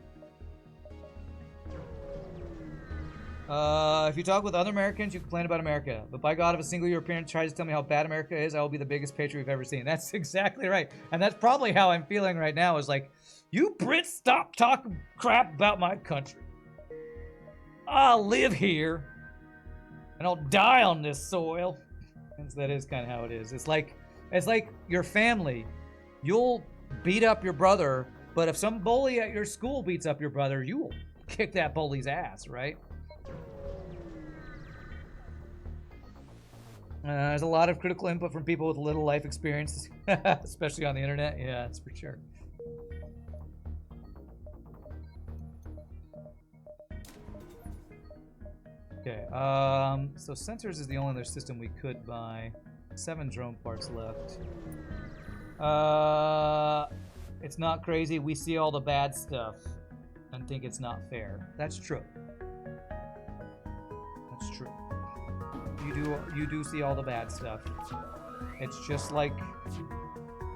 If you talk with other Americans, you complain about America. But by God, if a single European tries to tell me how bad America is, I will be the biggest patriot we've ever seen. That's exactly right. And that's probably how I'm feeling right now, is like, you Brits stop talking crap about my country. I'll live here, and I'll die on this soil. And that is kind of how it is. It's like your family. You'll beat up your brother, but if some bully at your school beats up your brother, you will kick that bully's ass, right? There's a lot of critical input from people with little life experience, especially on the internet. Yeah, that's for sure. Okay, so sensors is the only other system we could buy. 7 drone parts left. It's not crazy. We see all the bad stuff and think it's not fair. That's true. That's true. You do see all the bad stuff. It's just like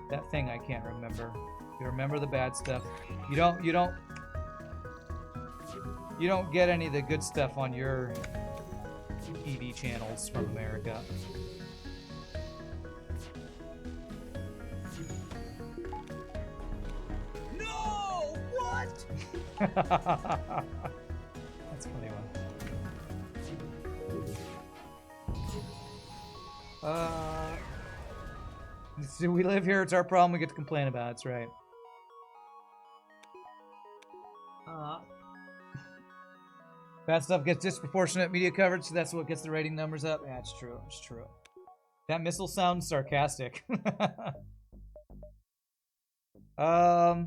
that thing I can't remember. You remember the bad stuff. You don't get any of the good stuff on your TV channels from America. No! What? That's a funny one. So we live here, it's our problem, we get to complain about it, that's right. Bad stuff gets disproportionate media coverage, so that's what gets the rating numbers up. Yeah, it's true, it's true. That missile sounds sarcastic. Do I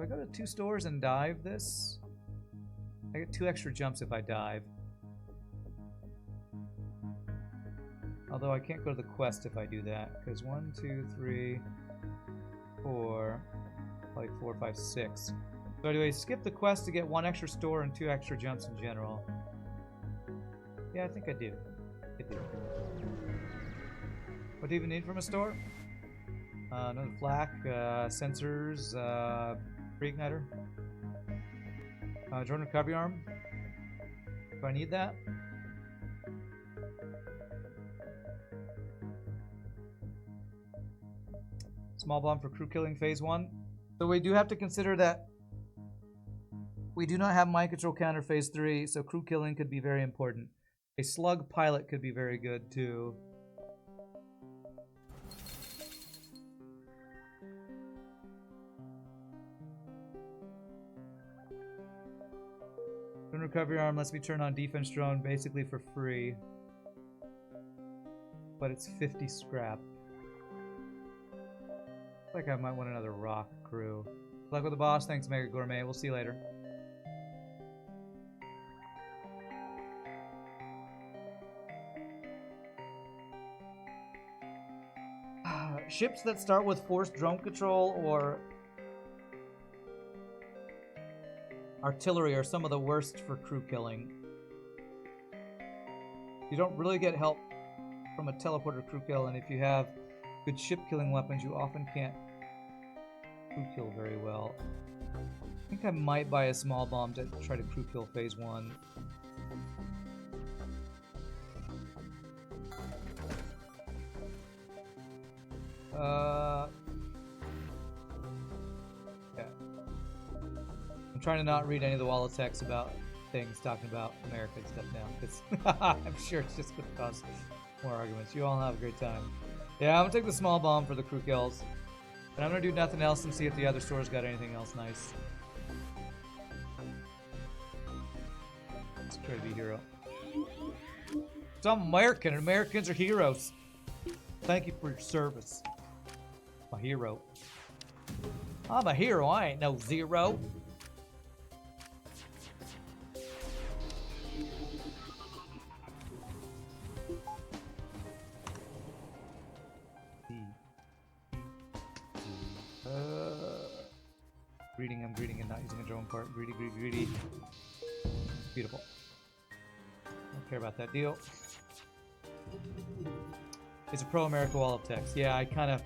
go to 2 stores and dive this? I get 2 extra jumps if I dive. Although I can't go to the quest if I do that, because 1, 2, 3, 4, like 4, 5, 6. So do I skip the quest to get 1 extra store and 2 extra jumps in general? Yeah, I think I do. What do you even need from a store? Another flak, sensors, reigniter, drone recovery arm. Do I need that? Small bomb for crew killing phase 1. So we do have to consider that We do not have mind control counter phase 3, so crew killing could be very important. A slug pilot could be very good too. Don't recover your arm unless we turn on defense drone basically for free. But it's 50 scrap. Looks like I might want another rock crew. Good luck with the boss. Thanks, Mega Gourmet. We'll see you later. Ships that start with forced drone control or artillery are some of the worst for crew killing. You don't really get help from a teleporter crew kill, and if you have good ship killing weapons, you often can't crew kill very well. I think I might buy a small bomb to try to crew kill phase 1. Yeah. I'm trying to not read any of the wall of text about things talking about American stuff now, because I'm sure it's just going to cause more arguments. You all have a great time. Yeah, I'm going to take the small bomb for the crew kills. And I'm going to do nothing else and see if the other store's got anything else nice. Let's try to be a hero. I'm American, and Americans are heroes. Thank you for your service. I'm a hero. I'm a hero, I ain't no zero. Greeting, I'm greeting and not using a drone part. Greedy, greedy, greedy. Beautiful. Don't care about that deal. It's a pro-America wall of text. Yeah, I kind of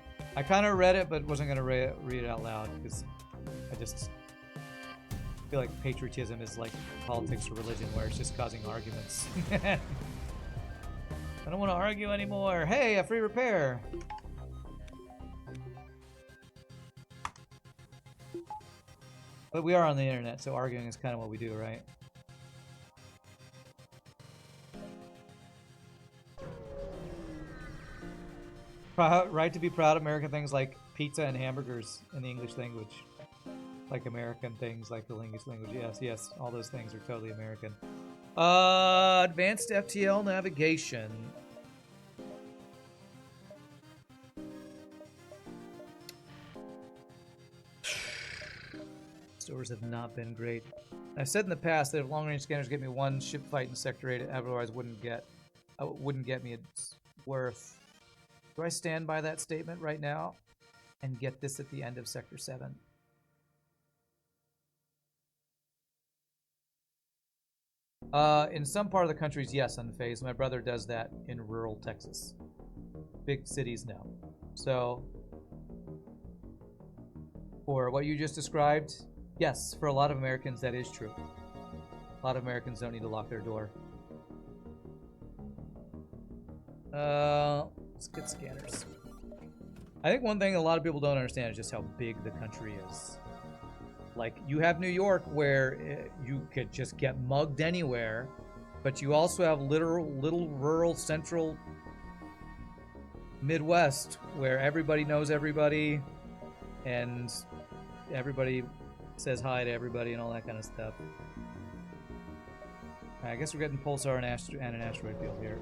read it, but wasn't gonna read it out loud because I just feel like patriotism is like politics or religion, where it's just causing arguments. I don't want to argue anymore. Hey, a free repair. But we are on the internet, so arguing is kind of what we do, right? Right to be proud of American things like pizza and hamburgers in the English language. Like American things like the English language. Yes, yes, all those things are totally American. Advanced FTL navigation. Stores have not been great. I've said in the past that if long-range scanners get me one ship fight in Sector 8, it otherwise wouldn't get me its worth. Do I stand by that statement right now and get this at the end of Sector 7? In some part of the countries, yes, unfazed. My brother does that in rural Texas. Big cities, no. So, for what you just described, yes, for a lot of Americans, that is true. A lot of Americans don't need to lock their door. Let's get scanners. I think one thing a lot of people don't understand is just how big the country is. Like, you have New York where you could just get mugged anywhere, but you also have little rural central Midwest where everybody knows everybody and everybody says hi to everybody and all that kind of stuff. I guess we're getting Pulsar and an asteroid field here.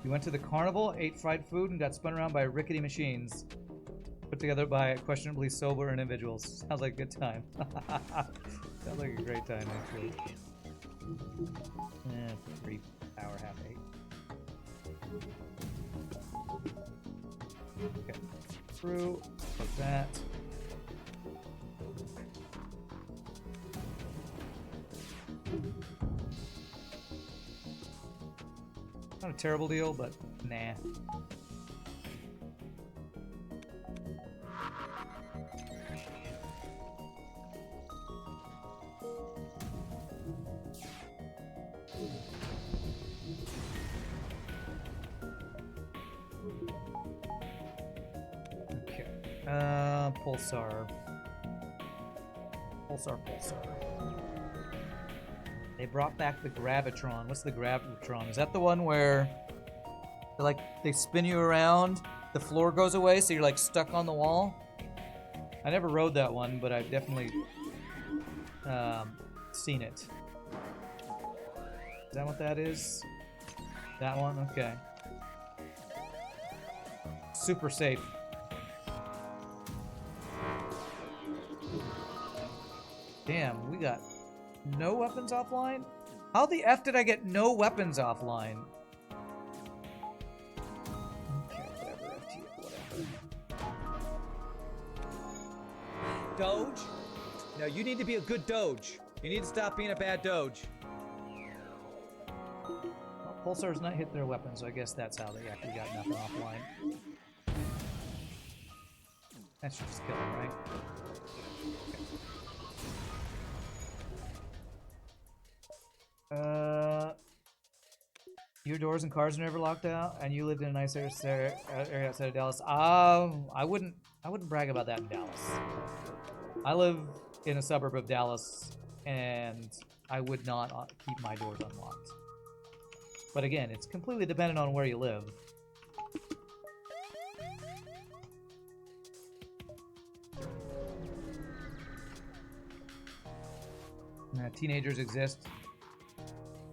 You went to the carnival, ate fried food, and got spun around by rickety machines put together by questionably sober individuals. Sounds like a good time. Sounds like a great time, actually. Eh, 3 hour, half 8. Okay. Through, like that. Not a terrible deal, but nah. Okay. Pulsar. Pulsar. They brought back the Gravitron. What's the Gravitron? Is that the one where they spin you around, the floor goes away, so you're like stuck on the wall? I never rode that one, but I've definitely seen it. Is that what that is? That one? Okay. Super safe. Damn, we got no weapons offline? How the F did I get no weapons offline? Okay, whatever, FTL, whatever. Doge? No, you need to be a good Doge. You need to stop being a bad Doge. Well, Pulsar's not hit their weapons, so I guess that's how they actually got nothing offline. That should just kill him, right? Your doors and cars are never locked out, and you lived in a nice area outside of Dallas. I wouldn't brag about that in Dallas. I live in a suburb of Dallas, and I would not keep my doors unlocked. But again, it's completely dependent on where you live. Teenagers exist,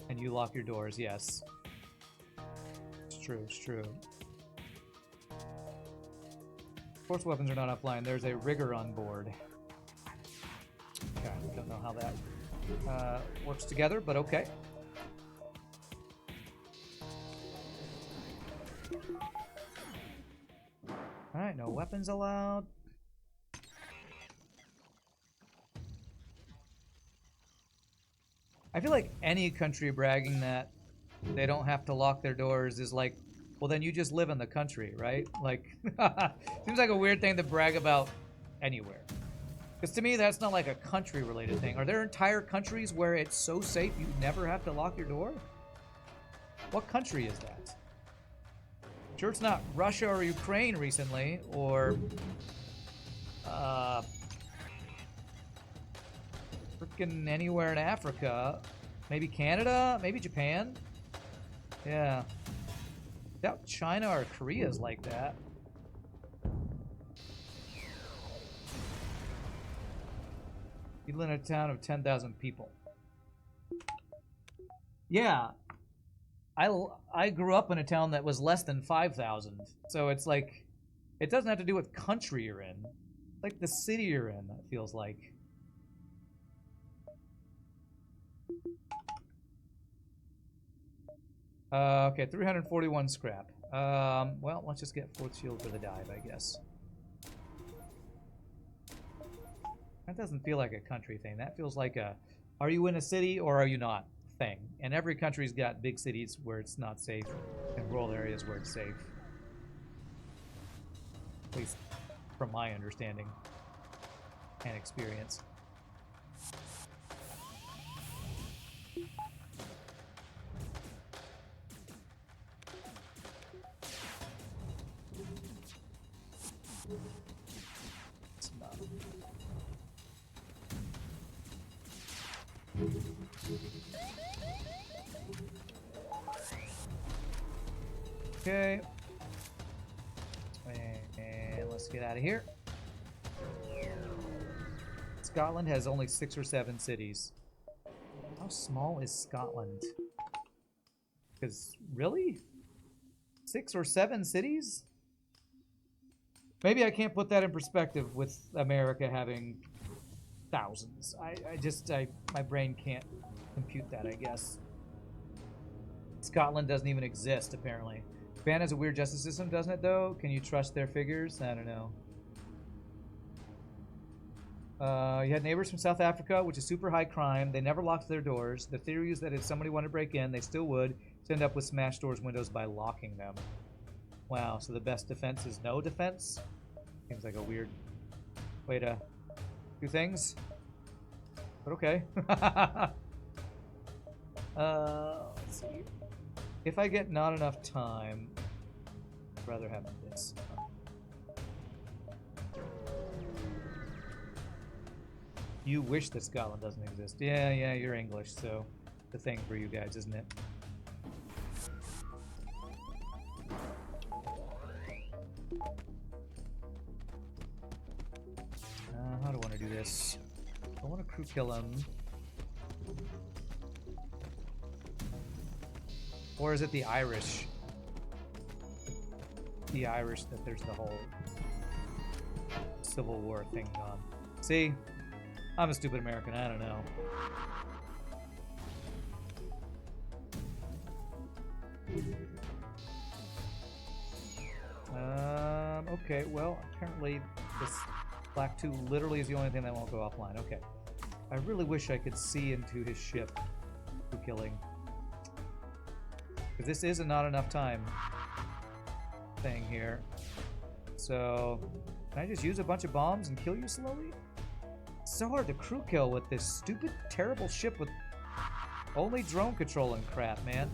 and you lock your doors, yes. It's true, it's true. Force weapons are not offline. There's a rigger on board. Okay, I don't know how that works together, but okay. Alright, no weapons allowed. I feel like any country bragging that they don't have to lock their doors is like, well, then you just live in the country, right? Like, seems like a weird thing to brag about anywhere. Because to me, that's not like a country-related thing. Are there entire countries where it's so safe you never have to lock your door? What country is that? Sure, it's not Russia or Ukraine recently, or freaking anywhere in Africa. Maybe Canada? Maybe Japan? Yeah. I doubt China or Korea is like that. You live in a town of 10,000 people. Yeah. I grew up in a town that was less than 5,000. So it's like, it doesn't have to do with country you're in. It's like the city you're in, it feels like. Okay, 341 scrap. Well, let's just get fourth shield for the dive, I guess. That doesn't feel like a country thing. That feels like a, are you in a city or are you not thing. And every country's got big cities where it's not safe and rural areas where it's safe. At least from my understanding and experience. Okay. And let's get out of here. Scotland has only 6 or 7 cities. How small is Scotland? Because, really? 6 or 7 cities? Maybe I can't put that in perspective with America having thousands. My brain can't compute that, I guess. Scotland doesn't even exist, apparently. Japan has a weird justice system, doesn't it, though? Can you trust their figures? I don't know. You had neighbors from South Africa, which is super high crime. They never locked their doors. The theory is that if somebody wanted to break in, they still would. To end up with smashed doors, windows by locking them. Wow, so the best defense is no defense? Seems like a weird way to do things. But okay. Let's see. If I get not enough time, I'd rather have this. You wish that Scotland doesn't exist. Yeah, you're English, so the thing for you guys, isn't it? How do I want to do this? I want to crew kill him. Or is it the Irish? The Irish that there's the whole Civil War thing on. See? I'm a stupid American, I don't know. Okay, well, apparently this Black 2 literally is the only thing that won't go offline. Okay. I really wish I could see into his ship for killing. Because this is a not enough time thing here. So, can I just use a bunch of bombs and kill you slowly? It's so hard to crew kill with this stupid, terrible ship with only drone control and crap, man.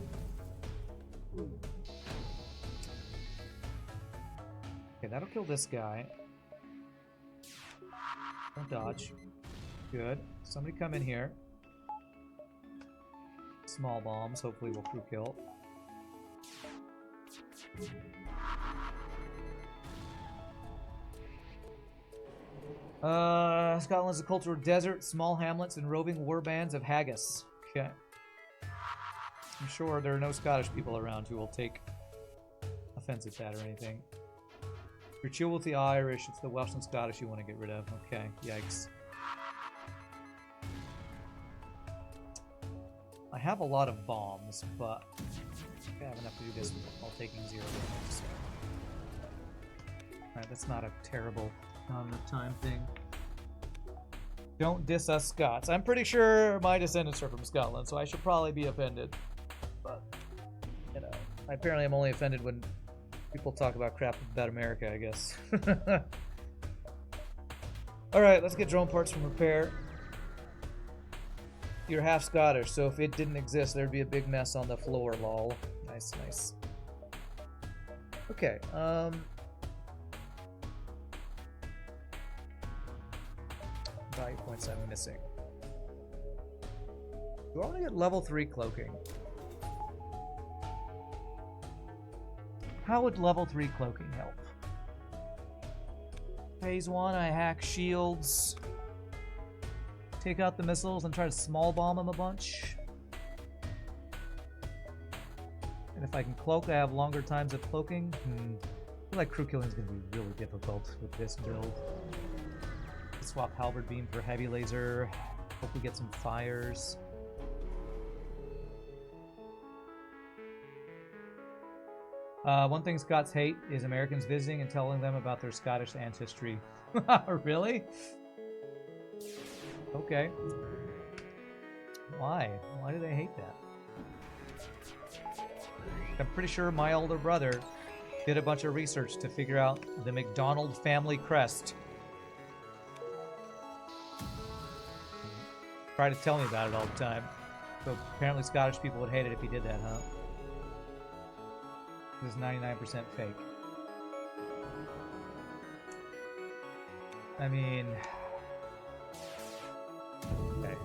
Okay, that'll kill this guy. Don't dodge. Good. Somebody come in here. Small bombs, hopefully we'll crew kill. Scotland's a cultural desert, small hamlets, and roving war bands of haggis. Okay. I'm sure there are no Scottish people around who will take offense at that or anything. You're chill with the Irish, it's the Welsh and Scottish you want to get rid of. Okay, yikes. I have a lot of bombs, but I have enough to do this while taking 0 damage. So. Alright, that's not a terrible not enough time thing. Don't diss us Scots. I'm pretty sure my descendants are from Scotland, so I should probably be offended. But, you know, apparently I'm only offended when people talk about crap about America, I guess. Alright, let's get drone parts from repair. You're half Scottish, so if it didn't exist, there'd be a big mess on the floor, lol. Nice, nice. Okay, value points I'm missing. Do I want to get level 3 cloaking? How would level 3 cloaking help? Phase 1, I hack shields. Take out the missiles and try to small bomb them a bunch. And if I can cloak, I have longer times of cloaking. I feel like crew killing is going to be really difficult with this build. Swap halberd beam for heavy laser. Hope we get some fires. One thing Scots hate is Americans visiting and telling them about their Scottish ancestry. Really? Okay. Why? Why do they hate that? I'm pretty sure my older brother did a bunch of research to figure out the McDonald family crest. Try to tell me about it all the time. So apparently Scottish people would hate it if he did that, huh? This is 99% fake. I mean... Okay.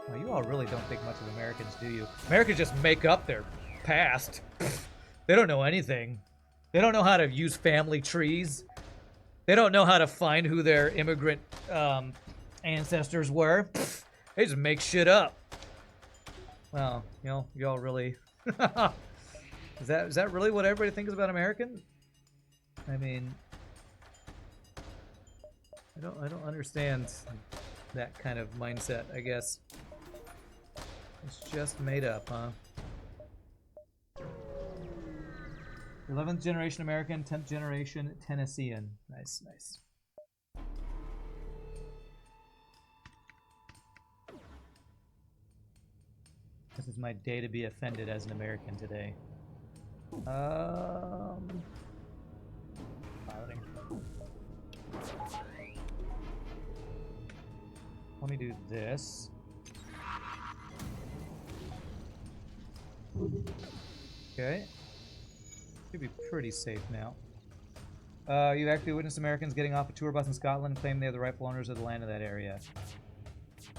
Well, you all really don't think much of Americans, do you? Americans just make up their past. They don't know anything. They don't know how to use family trees. They don't know how to find who their immigrant, ancestors were. They just make shit up. Well, you know, y'all really... is that really what everybody thinks about Americans? I mean... I don't understand that kind of mindset, I guess. It's just made up, huh? 11th generation American, 10th generation Tennessean. Nice, nice. This is my day to be offended as an American today. Piloting. Let me do this. Okay. Should be pretty safe now. You actually witnessed Americans getting off a tour bus in Scotland and claim they're the rightful owners of the land of that area.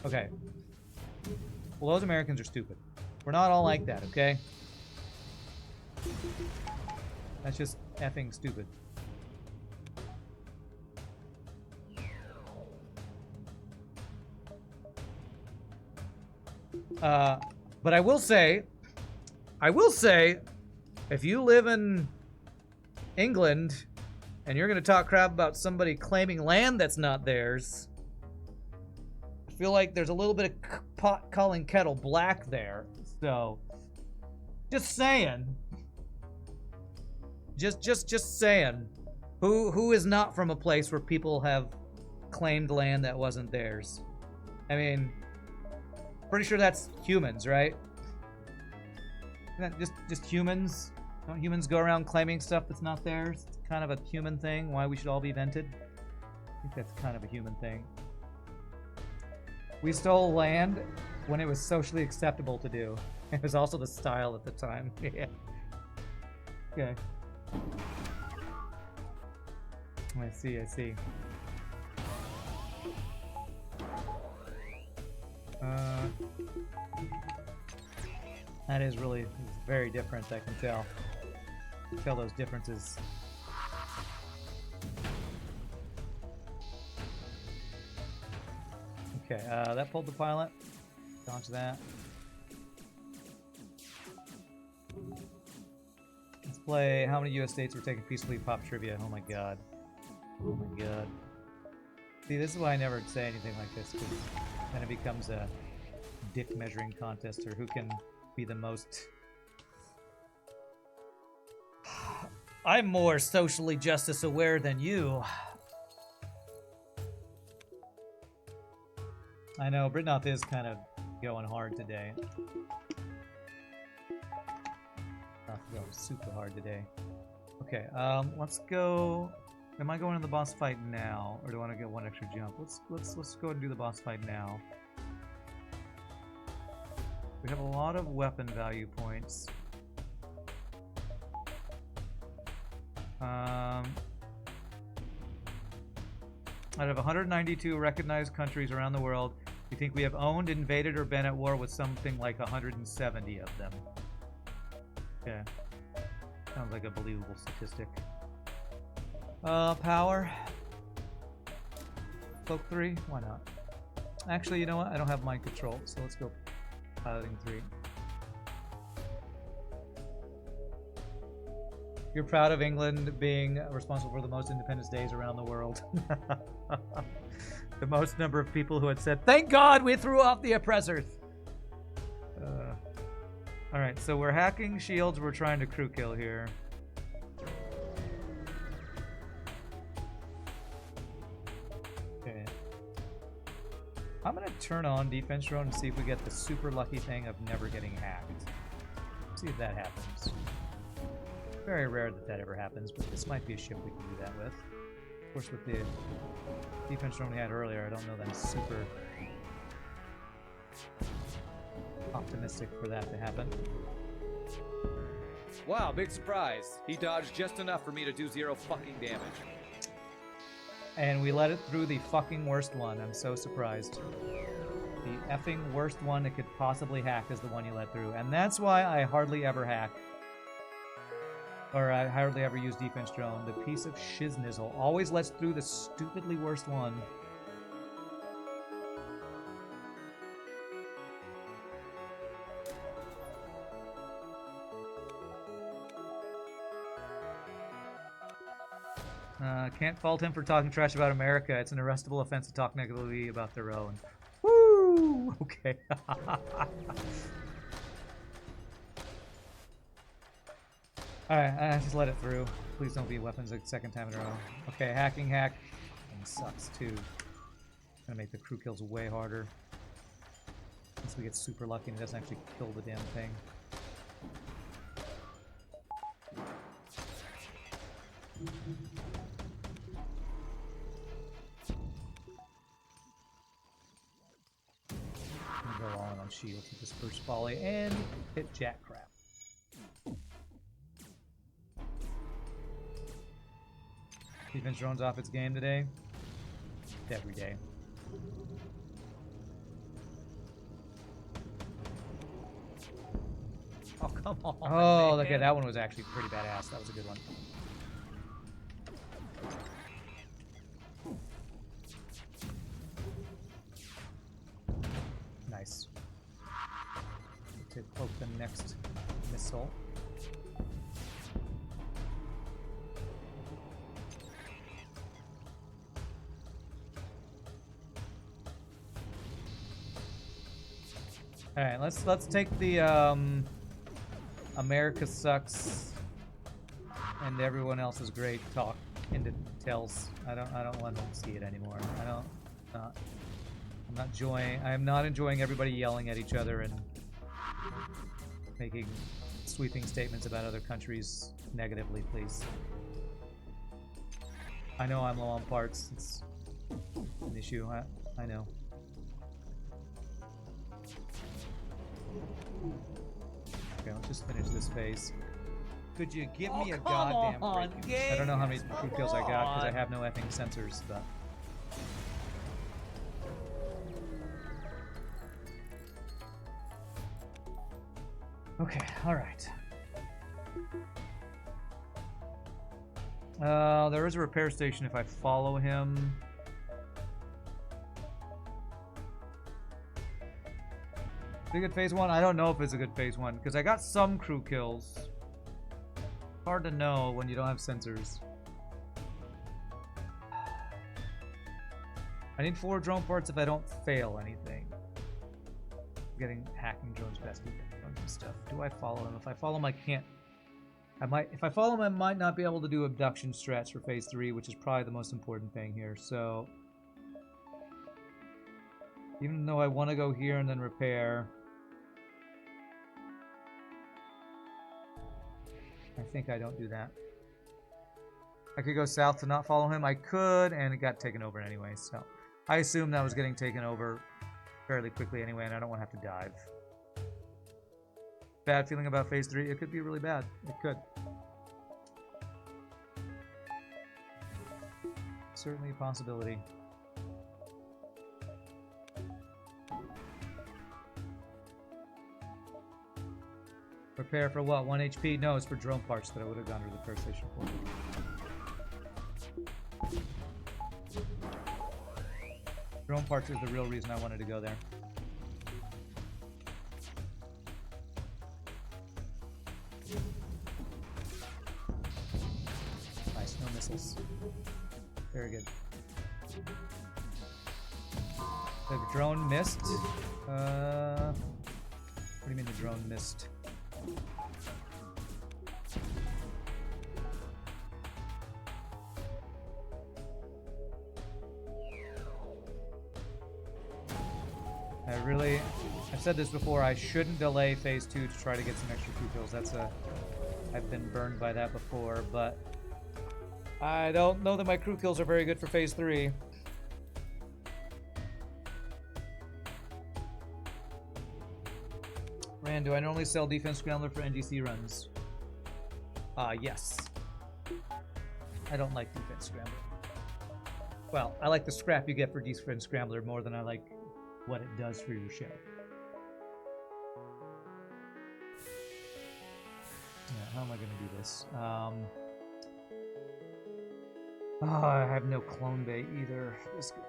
Okay. Well, those Americans are stupid. We're not all like that, okay? That's just effing stupid. But I will say, if you live in England and you're going to talk crap about somebody claiming land that's not theirs, I feel like there's a little bit of pot calling kettle black there. So, just saying. Just saying. Who is not from a place where people have claimed land that wasn't theirs? I mean, pretty sure that's humans, right? Isn't that just humans? Don't humans go around claiming stuff that's not theirs? It's kind of a human thing. Why we should all be vented? I think that's kind of a human thing. We stole land when it was socially acceptable to do. It was also the style at the time. Yeah. Okay. I see. That is really very different, I can tell. I can tell those differences. Okay, that pulled the pilot. Dodge that. Let's play how many US states were taken peacefully pop trivia. Oh my god. Oh my god. See, this is why I never say anything like this, because then it becomes a dick measuring contest, or who can be the most... I'm more socially justice aware than you. I know, Britnoth is kind of going hard today. Going super hard today. Okay, let's go... Am I going to the boss fight now, or do I want to get one extra jump? Let's go ahead and do the boss fight now. We have a lot of weapon value points. Out of 192 recognized countries around the world, we think we have owned, invaded, or been at war with something like 170 of them. Okay. Sounds like a believable statistic. Power. Cloak 3? Why not? Actually, you know what? I don't have mind control, so let's go piloting 3. You're proud of England being responsible for the most Independence Days around the world. The most number of people who had said, "Thank God we threw off the oppressors." Alright, so we're hacking shields, we're trying to crew kill here. Okay. I'm gonna turn on defense drone and see if we get the super lucky thing of never getting hacked. See if that happens. Very rare that that ever happens, but this might be a ship we can do that with. Of course, with the defense drone we had earlier, I don't know that I'm super optimistic for that to happen. Wow, big surprise. He dodged just enough for me to do 0 fucking damage. And we let it through the fucking worst one. I'm so surprised. The effing worst one it could possibly hack is the one you let through. And that's why I hardly ever hack. Or I hardly ever use defense drone. The piece of shiznizzle always lets through the stupidly worst one. Can't fault him for talking trash about America. It's an arrestable offense to talk negatively about their own. Woo! Okay. Alright, just let it through. Please don't be weapons a second time in a row. Okay, hacking hack. And sucks too. Gonna make the crew kills way harder. Once we get super lucky and it doesn't actually kill the damn thing. Go on shields with disperse volley and hit jack crap. Defense drone's off its game today. Every day. Oh, come on. Oh, man. okay, that one was actually pretty badass. That was a good one. Nice. To poke the next missile. All right, let's take the America sucks and everyone else is great talk into tails. I don't want to see it anymore. I am not enjoying everybody yelling at each other and making sweeping statements about other countries negatively, please. I know I'm low on parts. It's an issue. I know. Okay, let's just finish this phase. Could you give me a come goddamn on, break? game. I don't know how many crew kills I got because I have no effing sensors, but... Okay, alright. There is a repair station if I follow him. Is it a good phase 1? I don't know if it's a good phase 1, because I got some crew kills. Hard to know when you don't have sensors. I need 4 drone parts if I don't fail anything. Getting hacking drones, best defense drones and stuff. Do I follow him? If I follow him, I can't. If I follow him, I might not be able to do abduction strats for phase 3, which is probably the most important thing here. So, even though I want to go here and then repair, I think I don't do that. I could go south to not follow him. I could, and it got taken over anyway. So, I assume that was getting taken over fairly quickly anyway, and I don't want to have to dive. Bad feeling about phase 3. It could be really bad. It could. Certainly a possibility. Prepare for what? 1 HP? No, it's for drone parts that I would have gone to the repair station for. Drone parts is the real reason I wanted to go there. Nice, no missiles. Very good. The drone missed. What do you mean the drone missed? I've said this before, I shouldn't delay phase 2 to try to get some extra crew kills. I've been burned by that before, but I don't know that my crew kills are very good for phase 3. Rand, do I normally sell defense scrambler for NGC runs? Yes. I don't like defense scrambler. Well, I like the scrap you get for defense scrambler more than I like what it does for your ship. Yeah, how am I going to do this? Oh, I have no clone bay either. This could be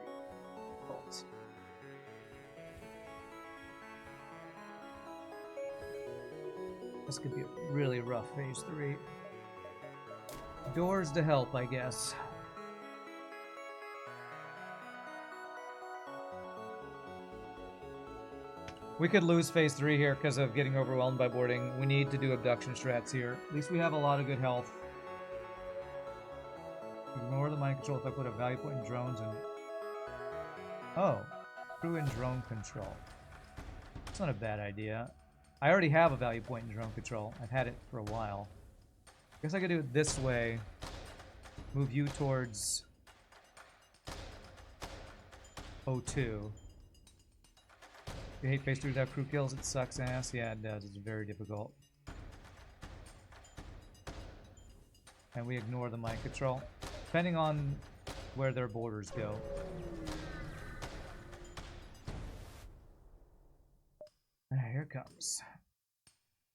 difficult. This could be a really rough phase 3. Doors to help, I guess. We could lose phase 3 here because of getting overwhelmed by boarding. We need to do abduction strats here. At least we have a lot of good health. Ignore the mind control if I put a value point in drones and... Oh, crew and drone control. That's not a bad idea. I already have a value point in drone control. I've had it for a while. I guess I could do it this way. Move you towards O2. You hate phase 3 without crew kills? It sucks ass. Yeah, it does. It's very difficult. And we ignore the mind control. depending on where their borders go. Here it comes.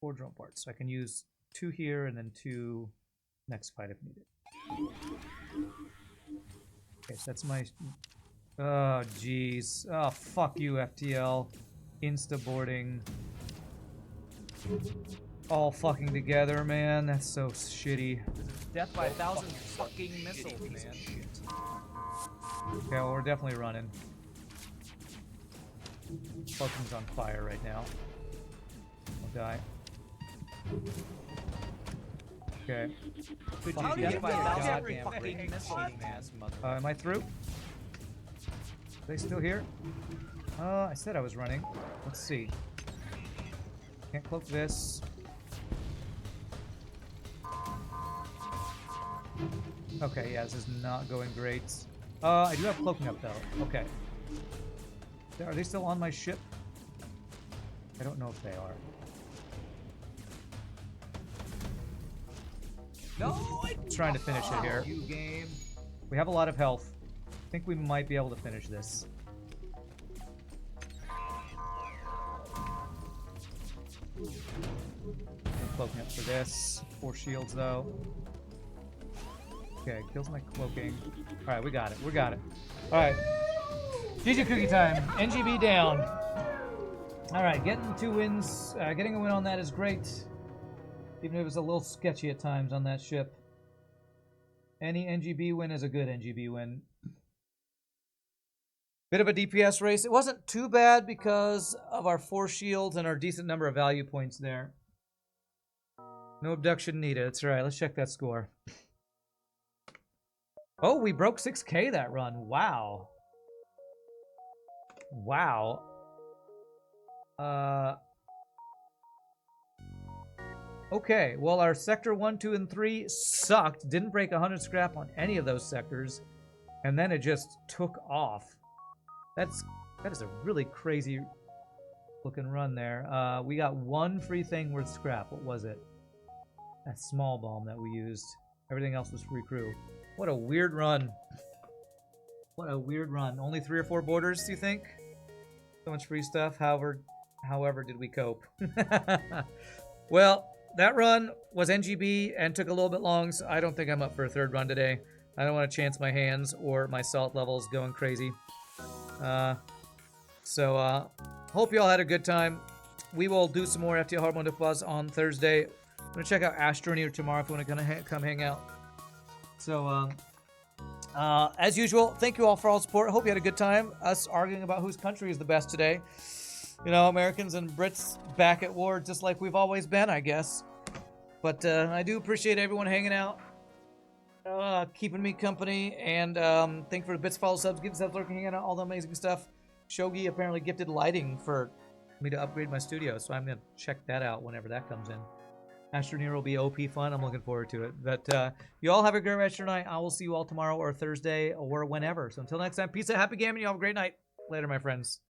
4 drone parts. So I can use 2 here and then 2 next fight if needed. Okay, so that's my... Oh, jeez. Oh, fuck you, FTL. Insta-boarding. All fucking together, man. That's so shitty. Death by 1,000 fucking missiles, man. Okay, well, we're definitely running. Cloaking's on fire right now. I'll die. Okay. How do you get by 1,000 fucking missiles, man? Am I through? Are they still here? I said I was running. Let's see. Can't cloak this. Okay, yeah, this is not going great. I do have cloaking up though. Okay. Are they still on my ship? I don't know if they are. No, I'm trying to finish it here. You game. We have a lot of health. I think we might be able to finish this. I'm cloaking up for this. 4 shields though. Okay, kills my cloaking. Alright, we got it. We got it. Alright. GG cookie time. Engi B down. Alright, getting 2 wins. Getting a win on that is great. Even if it was a little sketchy at times on that ship. Any Engi B win is a good Engi B win. Bit of a DPS race. It wasn't too bad because of our 4 shields and our decent number of value points there. No abduction needed. That's right. Let's check that score. Oh, we broke 6K that run. Wow. Wow. Okay, well, our sector 1, 2, and 3 sucked. Didn't break 100 scrap on any of those sectors. And then it just took off. That is a really crazy looking run there. We got 1 free thing worth scrap. What was it? That small bomb that we used. Everything else was free crew. What a weird run. What a weird run. Only 3 or 4 borders, do you think? So much free stuff. However did we cope? Well, that run was Engi B and took a little bit long, so I don't think I'm up for a 3rd run today. I don't want to chance my hands or my salt levels going crazy. Hope you all had a good time. We will do some more FTL Hard Mode Buzz on Thursday. I'm going to check out Astroneer tomorrow if you want to come hang out. So, as usual, thank you all for all the support. Hope you had a good time. Us arguing about whose country is the best today. You know, Americans and Brits back at war just like we've always been, I guess. But I do appreciate everyone hanging out, keeping me company, and thank you for the bits, follow, subs, give subs, lurking, hanging out, all the amazing stuff. Shogi apparently gifted lighting for me to upgrade my studio, so I'm going to check that out whenever that comes in. Astroneer will be OP fun. I'm looking forward to it. But you all have a great rest of your night. I will see you all tomorrow or Thursday or whenever. So until next time, peace out, happy gaming. You all have a great night. Later, my friends.